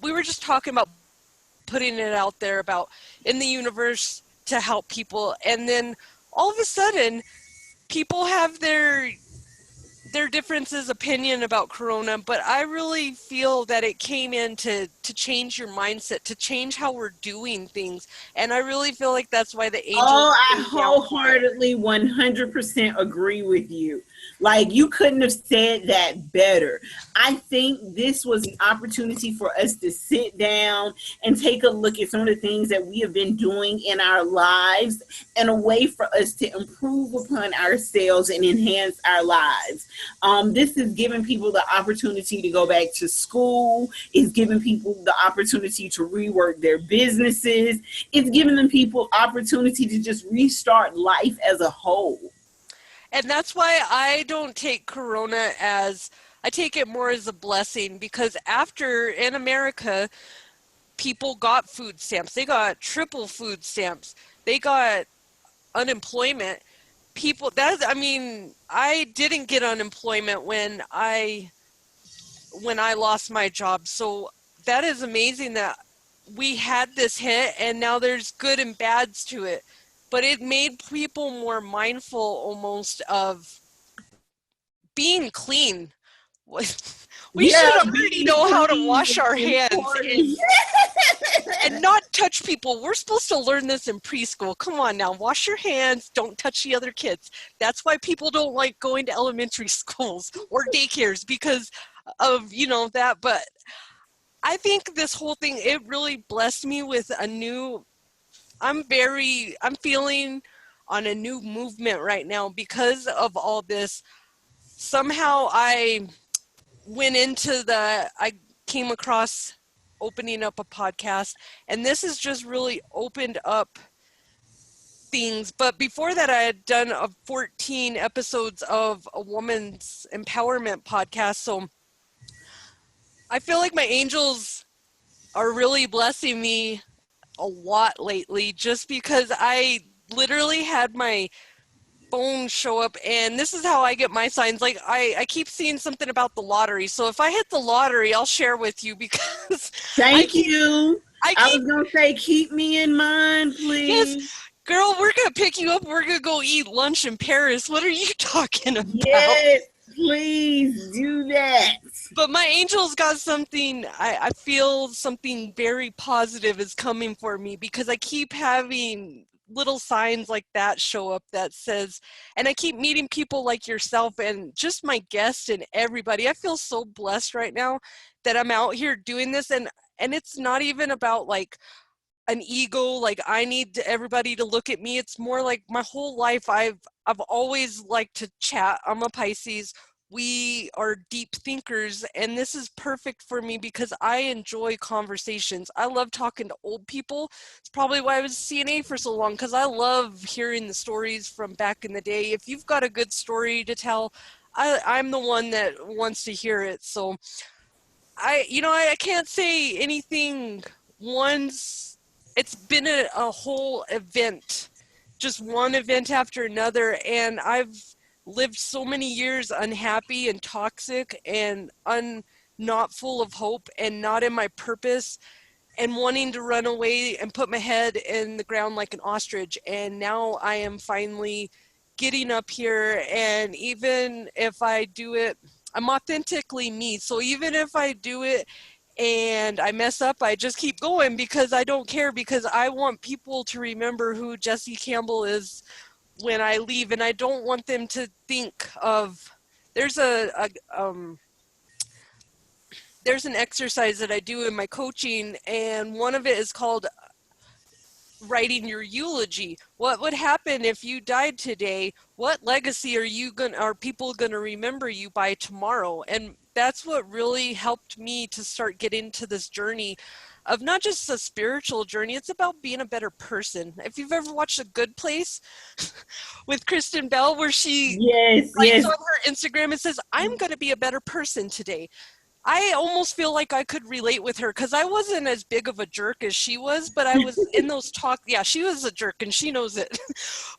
we were just talking about putting it out there about in the universe to help people, and then all of a sudden people have their differences opinion about corona, but I really feel that it came in to change your mindset, to change how we're doing things. And I really feel like that's why the angels I wholeheartedly 100% agree with you. Like, you couldn't have said that better. I think this was an opportunity for us to sit down and take a look at some of the things that we have been doing in our lives, and a way for us to improve upon ourselves and enhance our lives. This is giving people the opportunity to go back to school. It's giving people the opportunity to rework their businesses. It's giving them people opportunity to just restart life as a whole. And that's why I don't take corona as, I take it more as a blessing, because after, in America, people got food stamps. They got triple food stamps. They got unemployment. I didn't get unemployment when I lost my job. So that is amazing that we had this hit, and now there's good and bads to it. But it made people more mindful almost of being clean. We should already know how to wash our hands and not touch people. We're supposed to learn this in preschool. Come on now, wash your hands, don't touch the other kids. That's why people don't like going to elementary schools or daycares, because of, that. But I think this whole thing, it really blessed me with I'm feeling on a new movement right now because of all this. Somehow I came across opening up a podcast, and this has just really opened up things. But before that, I had done 14 episodes of a woman's empowerment podcast. So I feel like my angels are really blessing me a lot lately, just because I literally had my phone show up, and this is how I get my signs. Like I keep seeing something about the lottery. So if I hit the lottery, I'll share with you, because Thank you. I I keep was going to say, keep me in mind, please. yes, girl, we're gonna pick you up. We're gonna go eat lunch in Paris. What are you talking about? Yes, please do that. But my angels got something, I feel something very positive is coming for me, because I keep having little signs like that show up that says, and I keep meeting people like yourself and just my guests and everybody. I feel so blessed right now that I'm out here doing this, and it's not even about like an ego, like I need everybody to look at me. It's more like my whole life I've always liked to chat. I'm a Pisces. We are deep thinkers, and this is perfect for me because I enjoy conversations. I love talking to old people. It's probably why I was CNA for so long, because I love hearing the stories from back in the day. If you've got a good story to tell, I'm the one that wants to hear it. So I can't say anything once. It's been a whole event, just one event after another, and I've lived so many years unhappy and toxic and not full of hope and not in my purpose, and wanting to run away and put my head in the ground like an ostrich. And now I am finally getting up here, and even if I do it, I'm authentically me. So even if I do it and I mess up, I just keep going, because I don't care, because I want people to remember who Jesse Campbell is when I leave, and I don't want them to think of, there's there's an exercise that I do in my coaching, and one of it is called writing your eulogy. What would happen if you died today? What legacy are people gonna remember you by tomorrow? And that's what really helped me to start getting into this journey of not just a spiritual journey, it's about being a better person. If you've ever watched A Good Place with Kristen Bell, where she Yes, writes yes. on her Instagram, it says, I'm gonna be a better person today. I almost feel like I could relate with her, because I wasn't as big of a jerk as she was, but I was in those yeah, she was a jerk and she knows it.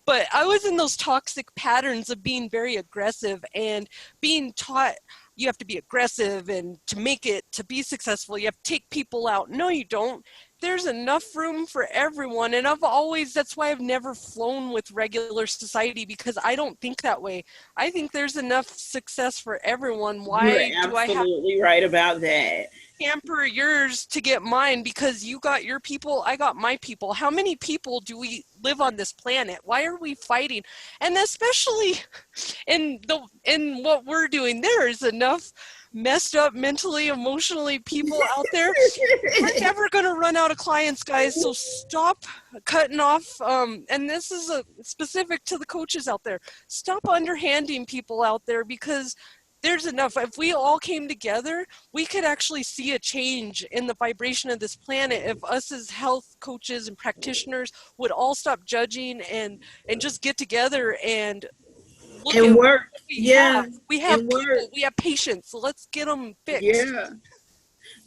But I was in those toxic patterns of being very aggressive and being taught you have to be aggressive, and to make it, to be successful, you have to take people out. No, you don't. There's enough room for everyone. And that's why I've never flown with regular society, because I don't think that way. I think there's enough success for everyone. You're Why do I have absolutely right about that. hamper yours to get mine? Because you got your people, I got my people. How many people do we live on this planet? Why are we fighting? And especially in what we're doing, there is enough messed up mentally, emotionally people out there. We're never going to run out of clients, guys, so stop cutting off, and this is specific to the coaches out there. Stop underhanding people out there, because there's enough. If we all came together, we could actually see a change in the vibration of this planet if us as health coaches and practitioners would all stop judging and just get together and look And at what work. we Yeah. have. We have And people, work. we have patients, so let's get them fixed. Yeah.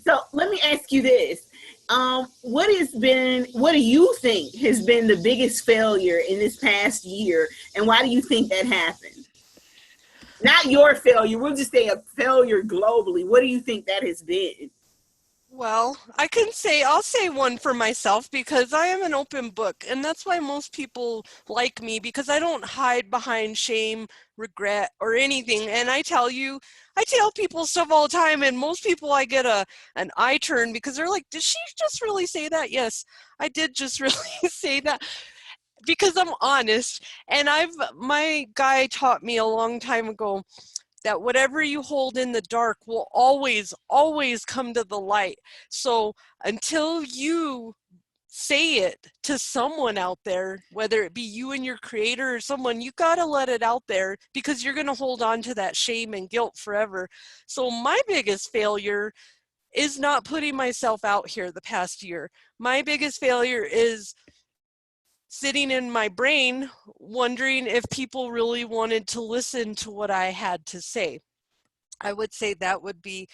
So let me ask you this. What do you think has been the biggest failure in this past year, and why do you think that happened? Not your failure. We'll just say a failure globally. What do you think that has been? Well, I'll say one for myself, because I am an open book, and that's why most people like me, because I don't hide behind shame, regret, or anything. And I tell people stuff all the time, and most people I get an eye turn, because they're like, did she just really say that? Yes, I did just really say that, because I'm honest. And my guy taught me a long time ago that whatever you hold in the dark will always, always come to the light. So until you say it to someone out there, whether it be you and your creator or someone, you got to let it out there, because you're going to hold on to that shame and guilt forever. So my biggest failure is not putting myself out here the past year. My biggest failure is sitting in my brain wondering if people really wanted to listen to what I had to say. I would say that would be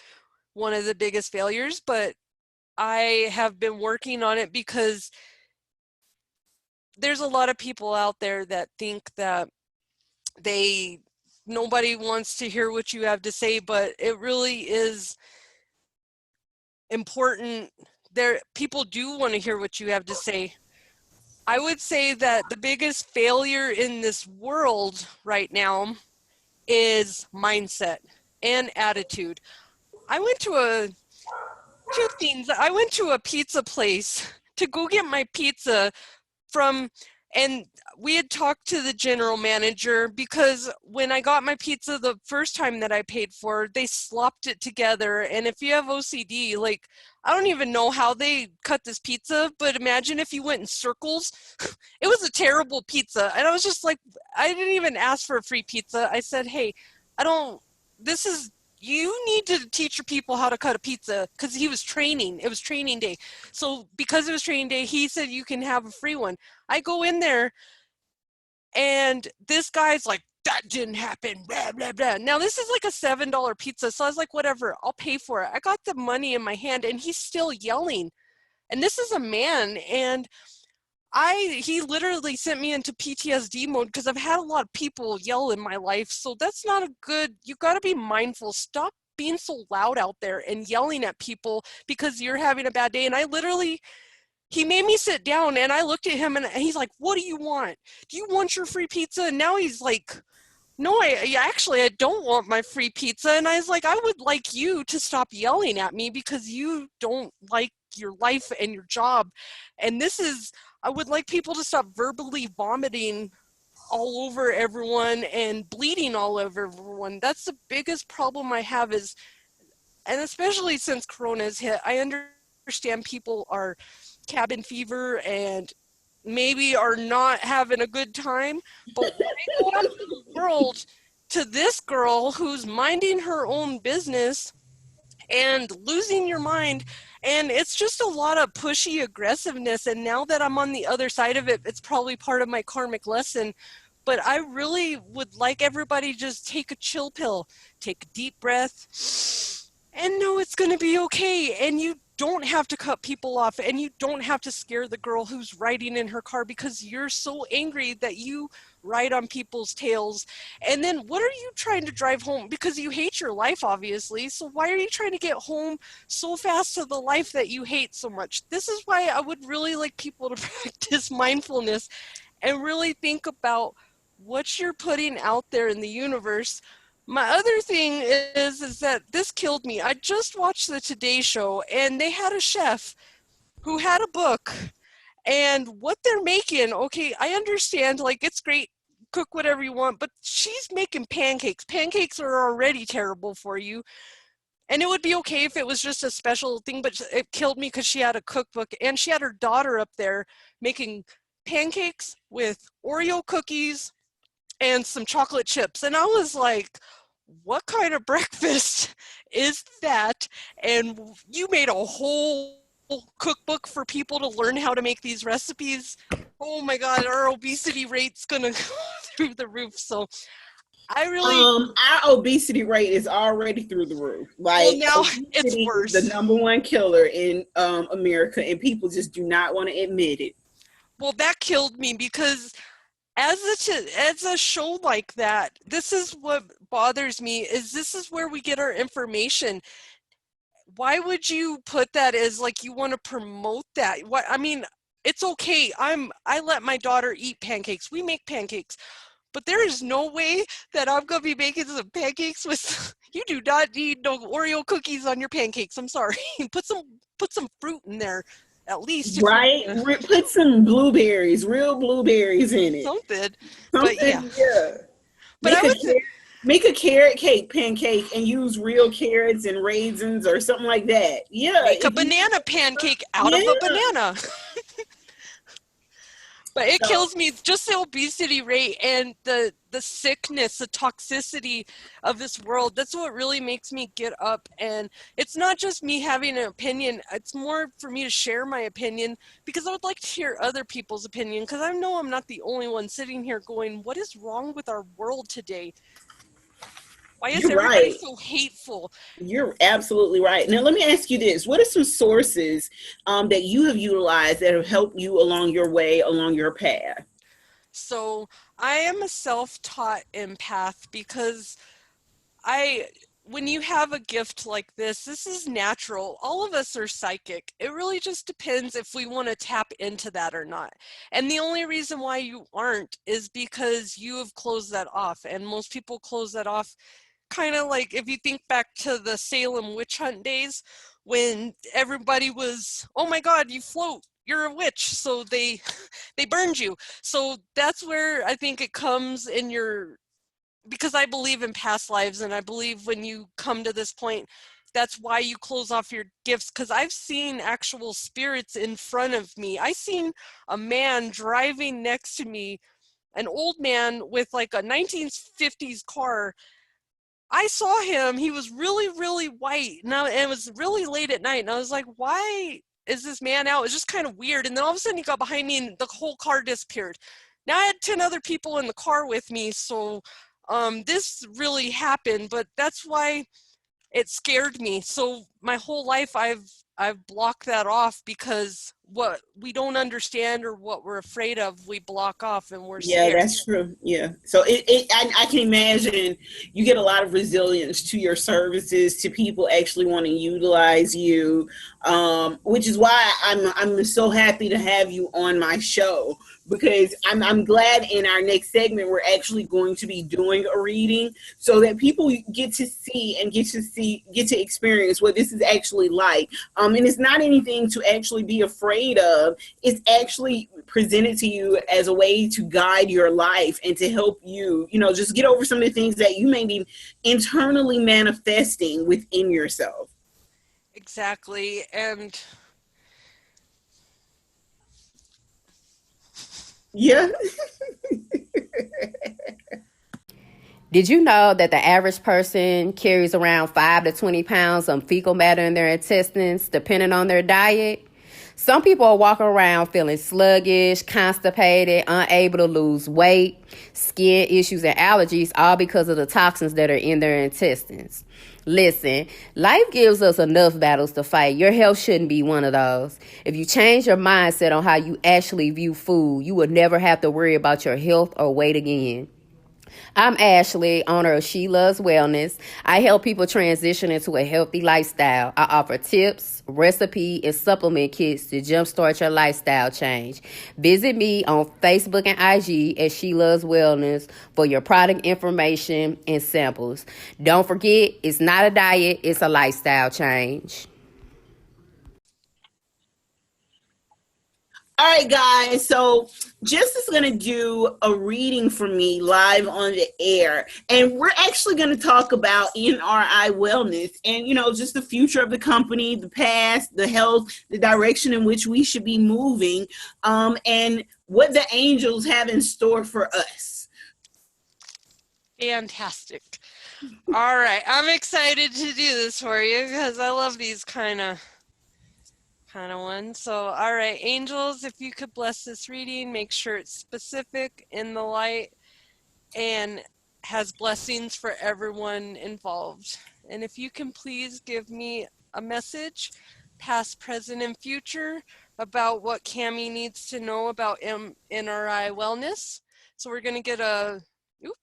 one of the biggest failures, but I have been working on it because there's a lot of people out there that think that nobody wants to hear what you have to say, but it really is important. People do want to hear what you have to say. I would say that the biggest failure in this world right now is mindset and attitude. I went to two things. I went to a pizza place to go get my pizza and we had talked to the general manager because when I got my pizza the first time that I paid for, they slopped it together. And if you have OCD, like, I don't even know how they cut this pizza, but imagine if you went in circles. It was a terrible pizza. And I was just like, I didn't even ask for a free pizza. I said, hey, you need to teach your people how to cut a pizza, because he was training. It was training day. So because it was training day, he said you can have a free one. I go in there and this guy's like, that didn't happen, blah, blah, blah. Now this is like a $7 pizza. So I was like, whatever, I'll pay for it. I got the money in my hand and he's still yelling. And this is a man, and he literally sent me into PTSD mode because I've had a lot of people yell in my life. So that's not you got to be mindful. Stop being so loud out there and yelling at people because you're having a bad day. And he made me sit down, and I looked at him and he's like, what do you want? Do you want your free pizza? And now he's like, no, I don't want my free pizza. And I was like, I would like you to stop yelling at me because you don't like your life and your job. And I would like people to stop verbally vomiting all over everyone and bleeding all over everyone. That's the biggest problem I have and especially since Corona has hit, I understand people are cabin fever and maybe are not having a good time, but when I go out to the world to this girl who's minding her own business and losing your mind, and it's just a lot of pushy aggressiveness. And now that I'm on the other side of it, it's probably part of my karmic lesson. But I really would like everybody to just take a chill pill, take a deep breath, and know it's going to be okay. And you don't have to cut people off, and you don't have to scare the girl who's riding in her car because you're so angry that you ride on people's tails. And then what are you trying to drive home? Because you hate your life, obviously. So why are you trying to get home so fast to the life that you hate so much? This is why I would really like people to practice mindfulness and really think about what you're putting out there in the universe. My other thing is that this killed me. I just watched the Today Show, and they had a chef who had a book, and what they're making, okay, I understand, like, it's great, cook whatever you want, but she's making pancakes. Pancakes are already terrible for you. And it would be okay if it was just a special thing, but it killed me because she had a cookbook, and she had her daughter up there making pancakes with Oreo cookies and some chocolate chips. And I was like, what kind of breakfast is that? And you made a whole cookbook for people to learn how to make these recipes. Oh my God, our obesity rate's gonna go through the roof. So I really our obesity rate is already through the roof. Like, well, now it's worse. The number one killer in America, and people just do not want to admit it. Well, that killed me because as a show like that, this is what bothers me, is this is where we get our information. Why would you put that as like you want to promote that? What I mean, it's okay. I let my daughter eat pancakes. We make pancakes. But there is no way that I'm going to be making some pancakes with you do not need no Oreo cookies on your pancakes. I'm sorry. Put some fruit in there. At least, right? Put some blueberries, real blueberries in it. Something. But yeah. But make a carrot cake pancake and use real carrots and raisins or something like that. Yeah. Make a banana pancake out of a banana. But it So, kills me, just the obesity rate and the sickness, the toxicity of this world. That's what really makes me get up. And it's not just me having an opinion. It's more for me to share my opinion, because I would like to hear other people's opinion, because I know I'm not the only one sitting here going, what is wrong with our world today? Why is you're everybody right. so hateful? You're absolutely right. Now, let me ask you this. What are some sources that you have utilized that have helped you along your way, along your path? So I am a self-taught empath, because I when you have a gift like this is natural. All of us are psychic. It really just depends if we want to tap into that or not. And the only reason why you aren't is because you have closed that off. And most people close that off, kind of like if you think back to the Salem witch hunt days, when everybody was, oh my God, you float, you're a witch. So they burned you. So that's where I think it comes in your, because I believe in past lives, and I believe when you come to this point, that's why you close off your gifts. Because I've seen actual spirits in front of me. I seen a man driving next to me, an old man with like a 1950s car. I saw him. He was really, really white. Now, and it was really late at night, and I was like, why is this man out? It was just kind of weird. And then all of a sudden he got behind me and the whole car disappeared. Now I had 10 other people in the car with me, so this really happened, but that's why it scared me. So my whole life I've blocked that off, because what we don't understand or what we're afraid of, we block off, and we're Yeah, scared. that's true. Yeah. So I can imagine you get a lot of resilience to your services, to people actually want to utilize you, which is why I'm so happy to have you on my show, because I'm glad in our next segment we're actually going to be doing a reading so that people get to see and get to experience what this is actually like. And it's not anything to actually be afraid of. It's actually presented to you as a way to guide your life and to help you, just get over some of the things that you may be internally manifesting within yourself. Exactly. And Yeah. Did you know that the average person carries around 5 to 20 pounds of fecal matter in their intestines, depending on their diet? Some people are walking around feeling sluggish, constipated, unable to lose weight, skin issues, and allergies, all because of the toxins that are in their intestines. Listen, life gives us enough battles to fight. Your health shouldn't be one of those. If you change your mindset on how you actually view food, you will never have to worry about your health or weight again. I'm Ashley, owner of She Loves Wellness. I help people transition into a healthy lifestyle. I offer tips, recipe, and supplement kits to jumpstart your lifestyle change. Visit me on Facebook and IG at She Loves Wellness for your product information and samples. Don't forget, it's not a diet, it's a lifestyle change. All right, guys. So Jess is going to do a reading for me live on the air. And we're actually going to talk about NRI Wellness and, just the future of the company, the past, the health, the direction in which we should be moving, and what the angels have in store for us. fantastic. All right. I'm excited to do this for you, because I love these kind of one. So, all right, angels, if you could bless this reading, make sure it's specific, in the light, and has blessings for everyone involved. And if you can please give me a message, past, present, and future, about what Cammie needs to know about NRI Wellness. So we're going to get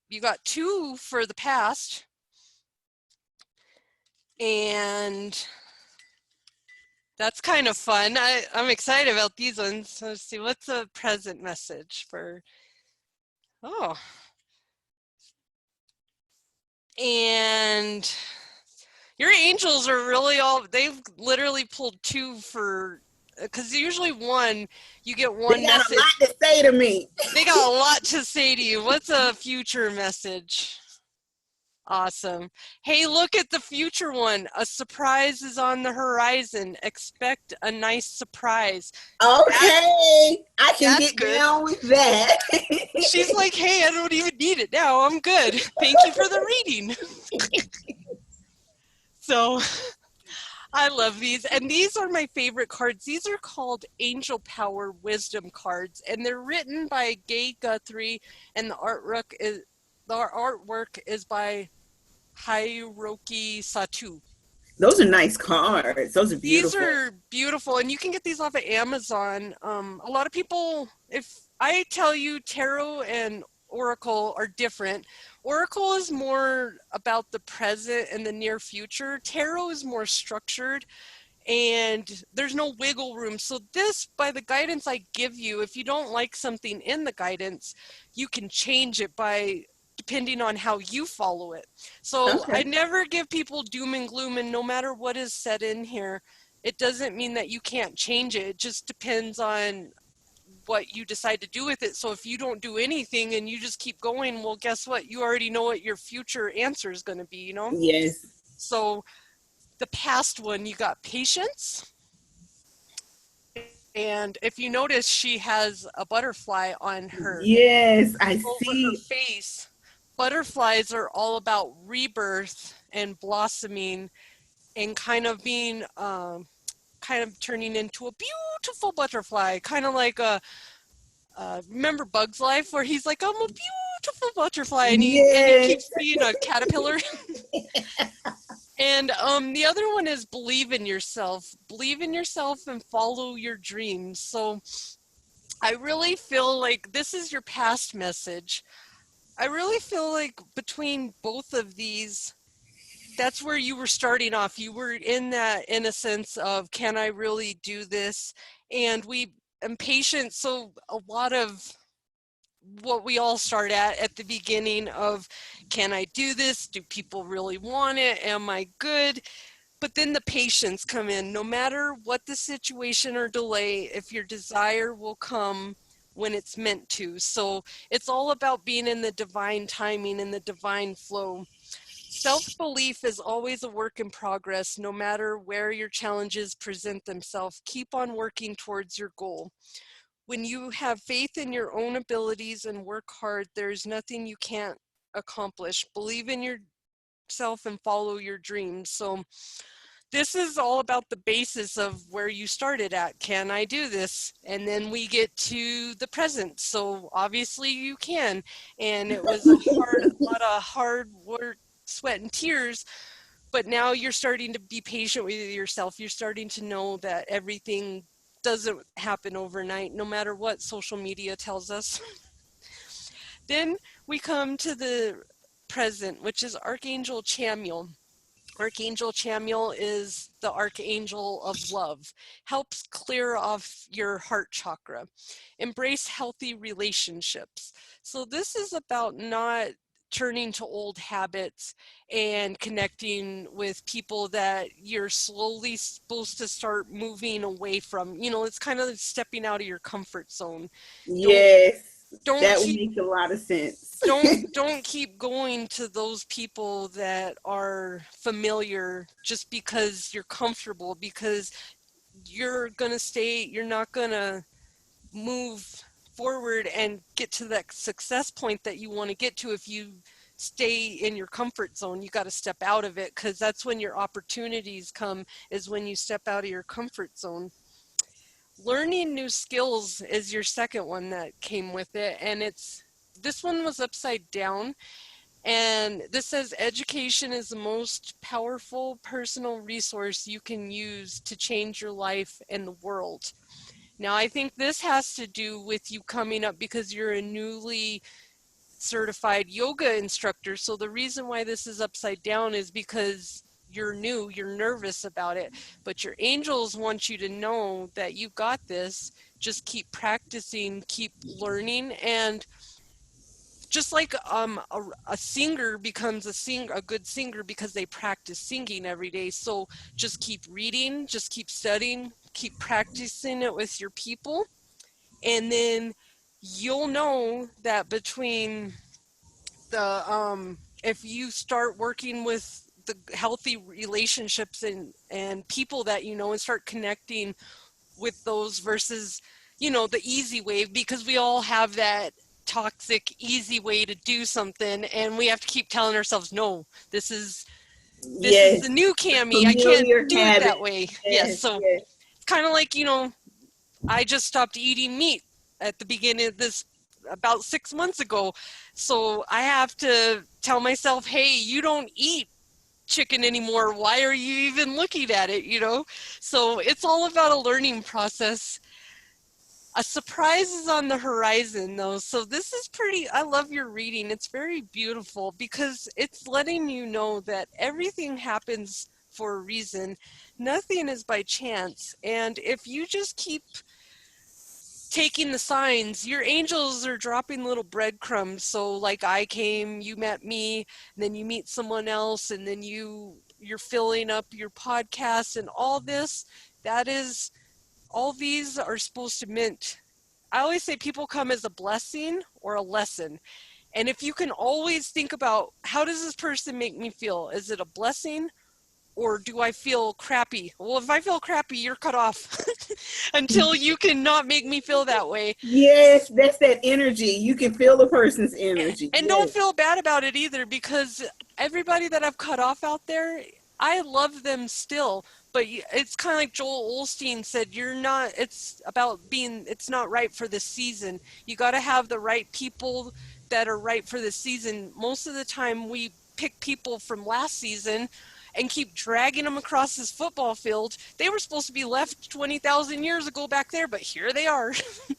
you got 2 for the past. And that's kind of fun. I'm excited about these ones. So let's see, what's a present message for, oh. And your angels are really they've literally pulled 2 for, because usually one, you get one They got message. a lot to say to me. They got a lot to say to you. What's a future message? Awesome. Hey, look at the future one. A surprise is on the horizon. Expect a nice surprise. Okay, I can That's get good. down with that. She's like, hey, I don't even need it now. I'm good. Thank you for the reading. So I love these. And these are my favorite cards. These are called Angel Power Wisdom cards. And they're written by Gay Guthrie. And the artwork is by Hiroki Satu. Those are nice cards. Those are These beautiful. are beautiful, and you can get these off of Amazon. A lot of people, if I tell you tarot and oracle are different, oracle is more about the present and the near future. Tarot is more structured, and there's no wiggle room. So this, by the guidance I give you, if you don't like something in the guidance, you can change it by depending on how you follow it. So I Okay. never give people doom and gloom, and no matter what is said in here, it doesn't mean that you can't change it. It just depends on what you decide to do with it. So if you don't do anything and you just keep going, well, guess what? You already know what your future answer is going to be, you know? Yes. So the past one, you got patience. And if you notice, she has a butterfly on her Yes, I over her see. face. Butterflies are all about rebirth and blossoming and kind of being kind of turning into a beautiful butterfly, kind of like a remember Bug's Life where he's like, I'm a beautiful butterfly, and he Yes. keeps being a caterpillar. And the other one is believe in yourself. Believe in yourself and follow your dreams. So I really feel like this is your past message. I really feel like between both of these, that's where you were starting off. You were in that innocence of, can I really do this? And we impatient. So a lot of what we all start at the beginning of, can I do this? Do people really want it? Am I good? But then the patience come in. No matter what the situation or delay, if your desire will come when it's meant to. So it's all about being in the divine timing and the divine flow. Self-belief is always a work in progress. No matter where your challenges present themselves, keep on working towards your goal. When you have faith in your own abilities and work hard, there's nothing you can't accomplish. Believe in yourself and follow your dreams. So this is all about the basis of where you started at. Can I do this? And then we get to the present. So obviously you can. And it was a lot of hard work, sweat and tears, but now you're starting to be patient with yourself. You're starting to know that everything doesn't happen overnight, no matter what social media tells us. Then we come to the present, which is Archangel Chamuel. Archangel Chamuel is the archangel of love, helps clear off your heart chakra, embrace healthy relationships. So this is about not turning to old habits and connecting with people that you're slowly supposed to start moving away from. You know, it's kind of stepping out of your comfort zone. Don't Yes. don't That would keep make a lot of sense. don't keep going to those people that are familiar just because you're comfortable, because you're not going to move forward and get to that success point that you want to get to if you stay in your comfort zone. You got to step out of it, because that's when your opportunities come, is when you step out of your comfort zone. Learning new skills is your second one that came with it, and this one was upside down. And this says education is the most powerful personal resource you can use to change your life and the world. Now, I think this has to do with you coming up because you're a newly certified yoga instructor. So the reason why this is upside down is because you're new, you're nervous about it, but your angels want you to know that you got this. Just keep practicing, keep learning, and just like a singer becomes a good singer because they practice singing every day. So just keep reading, just keep studying, keep practicing it with your people, and then you'll know that between the if you start working with the healthy relationships and people that you know and start connecting with those versus, you know, the easy way, because we all have that toxic easy way to do something, and we have to keep telling ourselves, no, this is Yes, the new Cami. I can't familiar do it habit. that way. Yes, Yes, so yes. it's kind of like, you know, I just stopped eating meat at the beginning of this about 6 months ago. So I have to tell myself, hey, you don't eat chicken anymore. Why are you even looking at it, you know? So it's all about a learning process. A surprise is on the horizon, though. So this is pretty, I love your reading. It's very beautiful because it's letting you know that everything happens for a reason. Nothing is by chance. And if you just keep taking the signs, your angels are dropping little breadcrumbs. So like I came, you met me, and then you meet someone else, and then you're filling up your podcast and all this. That is, all these are supposed to mint. I always say people come as a blessing or a lesson. And if you can always think about, how does this person make me feel? Is it a blessing or do I feel crappy? Well, if I feel crappy, you're cut off until you can not make me feel that way. Yes, that's that energy. You can feel the person's energy. And don't Yes. feel bad about it either, because everybody that I've cut off out there, I love them still. But it's kind of like Joel Osteen said, you're not, it's about being, it's not right for this season. You got to have the right people that are right for this season. Most of the time we pick people from last season and keep dragging them across this football field. They were supposed to be left 20,000 years ago back there, but here they are,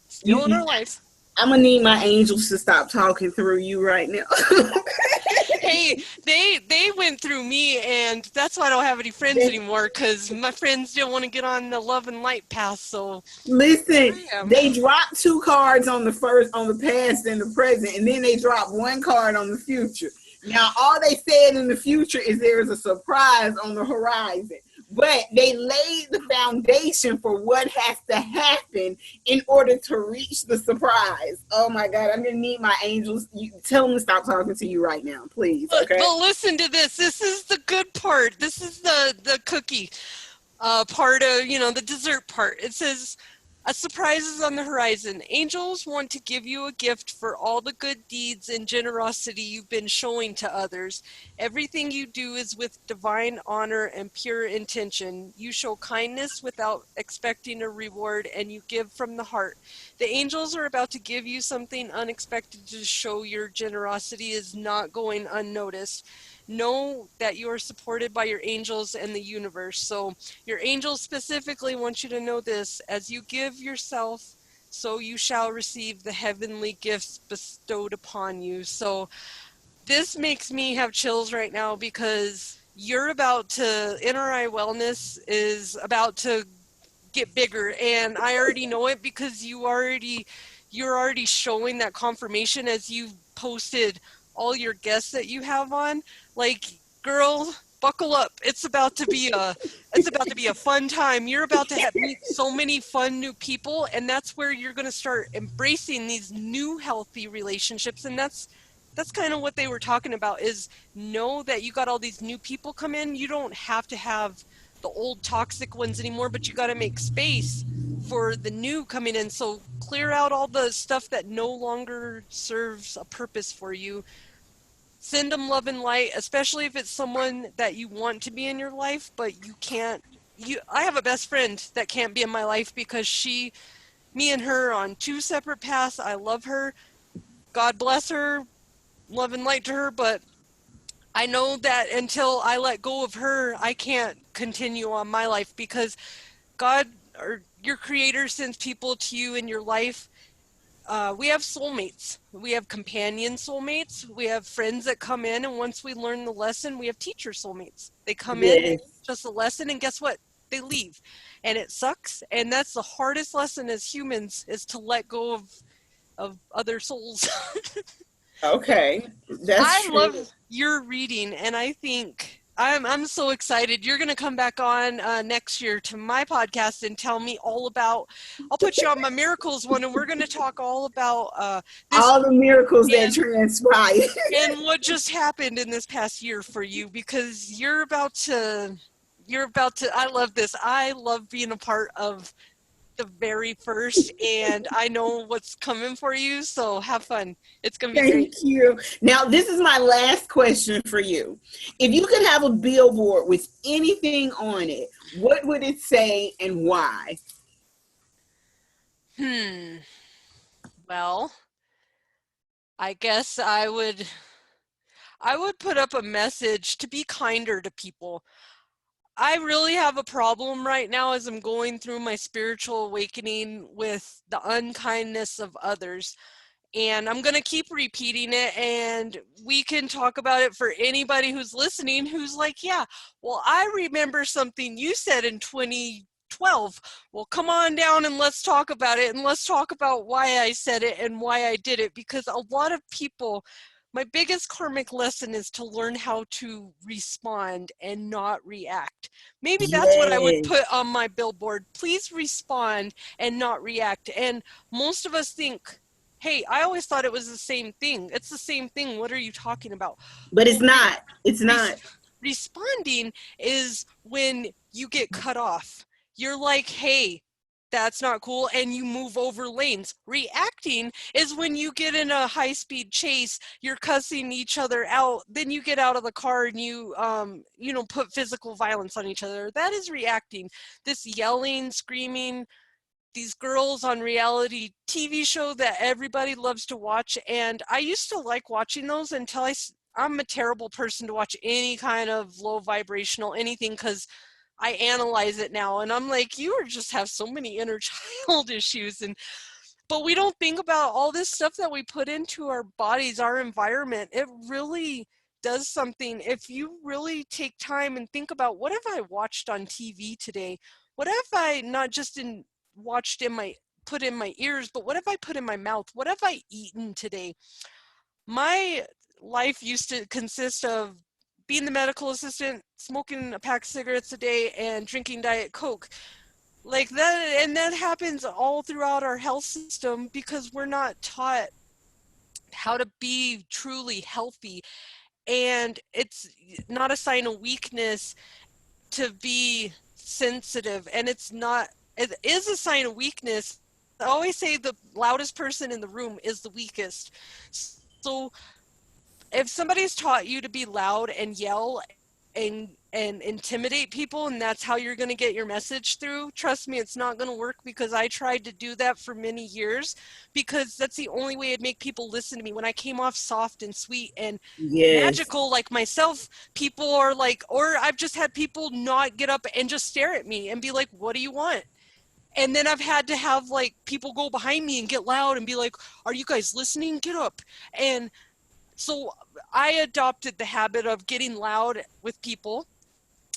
still in You, our life. I'm gonna need my angels to stop talking through you right now. Hey, they went through me, and that's why I don't have any friends anymore, because my friends didn't want to get on the love and light path. So Listen, I am. they dropped 2 cards on the past and the present, and then they dropped 1 card on the future. Now, all they said in the future is there is a surprise on the horizon. But they laid the foundation for what has to happen in order to reach the surprise. Oh my God, I'm gonna need my angels. Tell them to stop talking to you right now, please. Okay. But listen to this. This is the good part. This is the cookie part of, you know, the dessert part. It says, a surprise is on the horizon. Angels want to give you a gift for all the good deeds and generosity you've been showing to others. Everything you do is with divine honor and pure intention. You show kindness without expecting a reward, and you give from the heart. The angels are about to give you something unexpected to show your generosity is not going unnoticed. Know that you are supported by your angels and the universe. So your angels specifically want you to know this: as you give yourself, so you shall receive the heavenly gifts bestowed upon you. So this makes me have chills right now, because you're about to, NRI Wellness is about to get bigger, and I already know it because you're already showing that confirmation as you've posted all your guests that you have on. Like, girl, buckle up. It's about to be a fun time. You're about to meet so many fun new people, and that's where you're going to start embracing these new healthy relationships. And that's kind of what they were talking about, is know that you got all these new people come in. You don't have to have the old toxic ones anymore, but you got to make space for the new coming in. So clear out all the stuff that no longer serves a purpose for you. Send them love and light, especially if it's someone that you want to be in your life, but you can't. I have a best friend that can't be in my life because me and her are on 2 separate paths. I love her. God bless her. Love and light to her, but I know that until I let go of her, I can't continue on my life, because God, or your creator, sends people to you in your life. We have soulmates. We have companion soulmates. We have friends that come in, and once we learn the lesson, we have teacher soulmates. They come in, they Yes. teach us a lesson, and guess what? They leave. And it sucks. And that's the hardest lesson as humans, is to let go of other souls. Okay. That's I true. love your reading, and I think I'm so excited. You're going to come back on next year to my podcast and tell me all about. I'll put you on my miracles one, and we're going to talk all about this all the miracles that transpired. and what just happened in this past year for you, because you're about to. I love this. I love being a part of the very first, and I know what's coming for you, so have fun. It's gonna be great. Thank you. Now, this is my last question for you. If you could have a billboard with anything on it, what would it say and why? Well, I guess I would put up a message to be kinder to people. I really have a problem right now as I'm going through my spiritual awakening with the unkindness of others. And I'm going to keep repeating it, and we can talk about it for anybody who's listening who's like, yeah, well, I remember something you said in 2012. Well, come on down and let's talk about it, and let's talk about why I said it and why I did it, because a lot of people, my biggest karmic lesson is to learn how to respond and not react. Maybe that's what I would put on my billboard. Please respond and not react. And most of us think, hey, I always thought it was the same thing. It's the same thing. What are you talking about? But it's not. It's not. Responding is when you get cut off. You're like, hey, that's not cool, and you move over lanes. Reacting is when you get in a high-speed chase, you're cussing each other out, then you get out of the car and you put physical violence on each other. That is reacting. This yelling, screaming, these girls on reality TV show that everybody loves to watch, and I used to like watching those until I'm a terrible person to watch any kind of low vibrational anything, because I analyze it now and I'm like, you just have so many inner child issues. But we don't think about all this stuff that we put into our bodies, our environment. It really does something. If you really take time and think about, what have I watched on TV today? What have I not just put in my ears, but what have I put in my mouth? What have I eaten today? My life used to consist of being the medical assistant, smoking a pack of cigarettes a day, and drinking Diet Coke. Like that, and that happens all throughout our health system because we're not taught how to be truly healthy. And it's not a sign of weakness to be sensitive, and it is a sign of weakness. I always say the loudest person in the room is the weakest. So if somebody's taught you to be loud and yell and intimidate people, and that's how you're going to get your message through, trust me, it's not going to work, because I tried to do that for many years, because that's the only way I'd make people listen to me. When I came off soft and sweet and magical like myself, people are like, or I've just had people not get up and just stare at me and be like, what do you want? And then I've had to have like people go behind me and get loud and be like, are you guys listening? Get up. And so I adopted the habit of getting loud with people,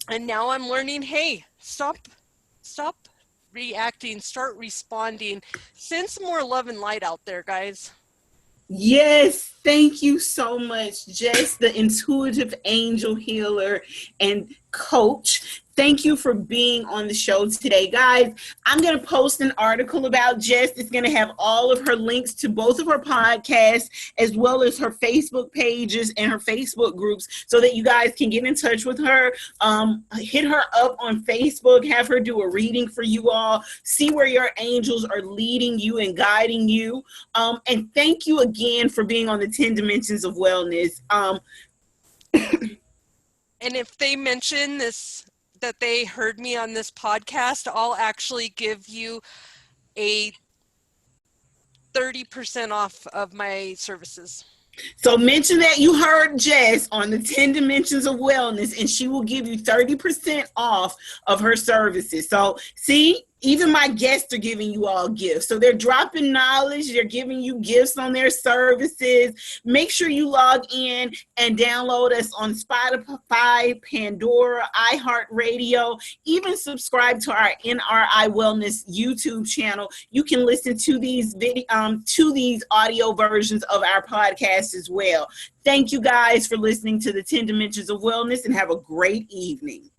and now I'm learning, hey, stop reacting, start responding. Send some more love and light out there, guys. Yes, thank you so much, Jess, the intuitive angel healer and coach. Thank you for being on the show today, guys. I'm going to post an article about Jess. It's going to have all of her links to both of her podcasts, as well as her Facebook pages and her Facebook groups, so that you guys can get in touch with her. Hit her up on Facebook, have her do a reading for you all, see where your angels are leading you and guiding you. And thank you again for being on the 10 Dimensions of Wellness. And if they mention this, that they heard me on this podcast, I'll actually give you a 30% off of my services. So mention that you heard Jess on the 10 Dimensions of Wellness, and she will give you 30% off of her services. So see, Even my guests are giving you all gifts. So they're dropping knowledge. They're giving you gifts on their services. Make sure you log in and download us on Spotify, Pandora, iHeartRadio. Even subscribe to our NRI Wellness YouTube channel. You can listen to these audio versions of our podcast as well. Thank you guys for listening to the 10 Dimensions of Wellness, and have a great evening.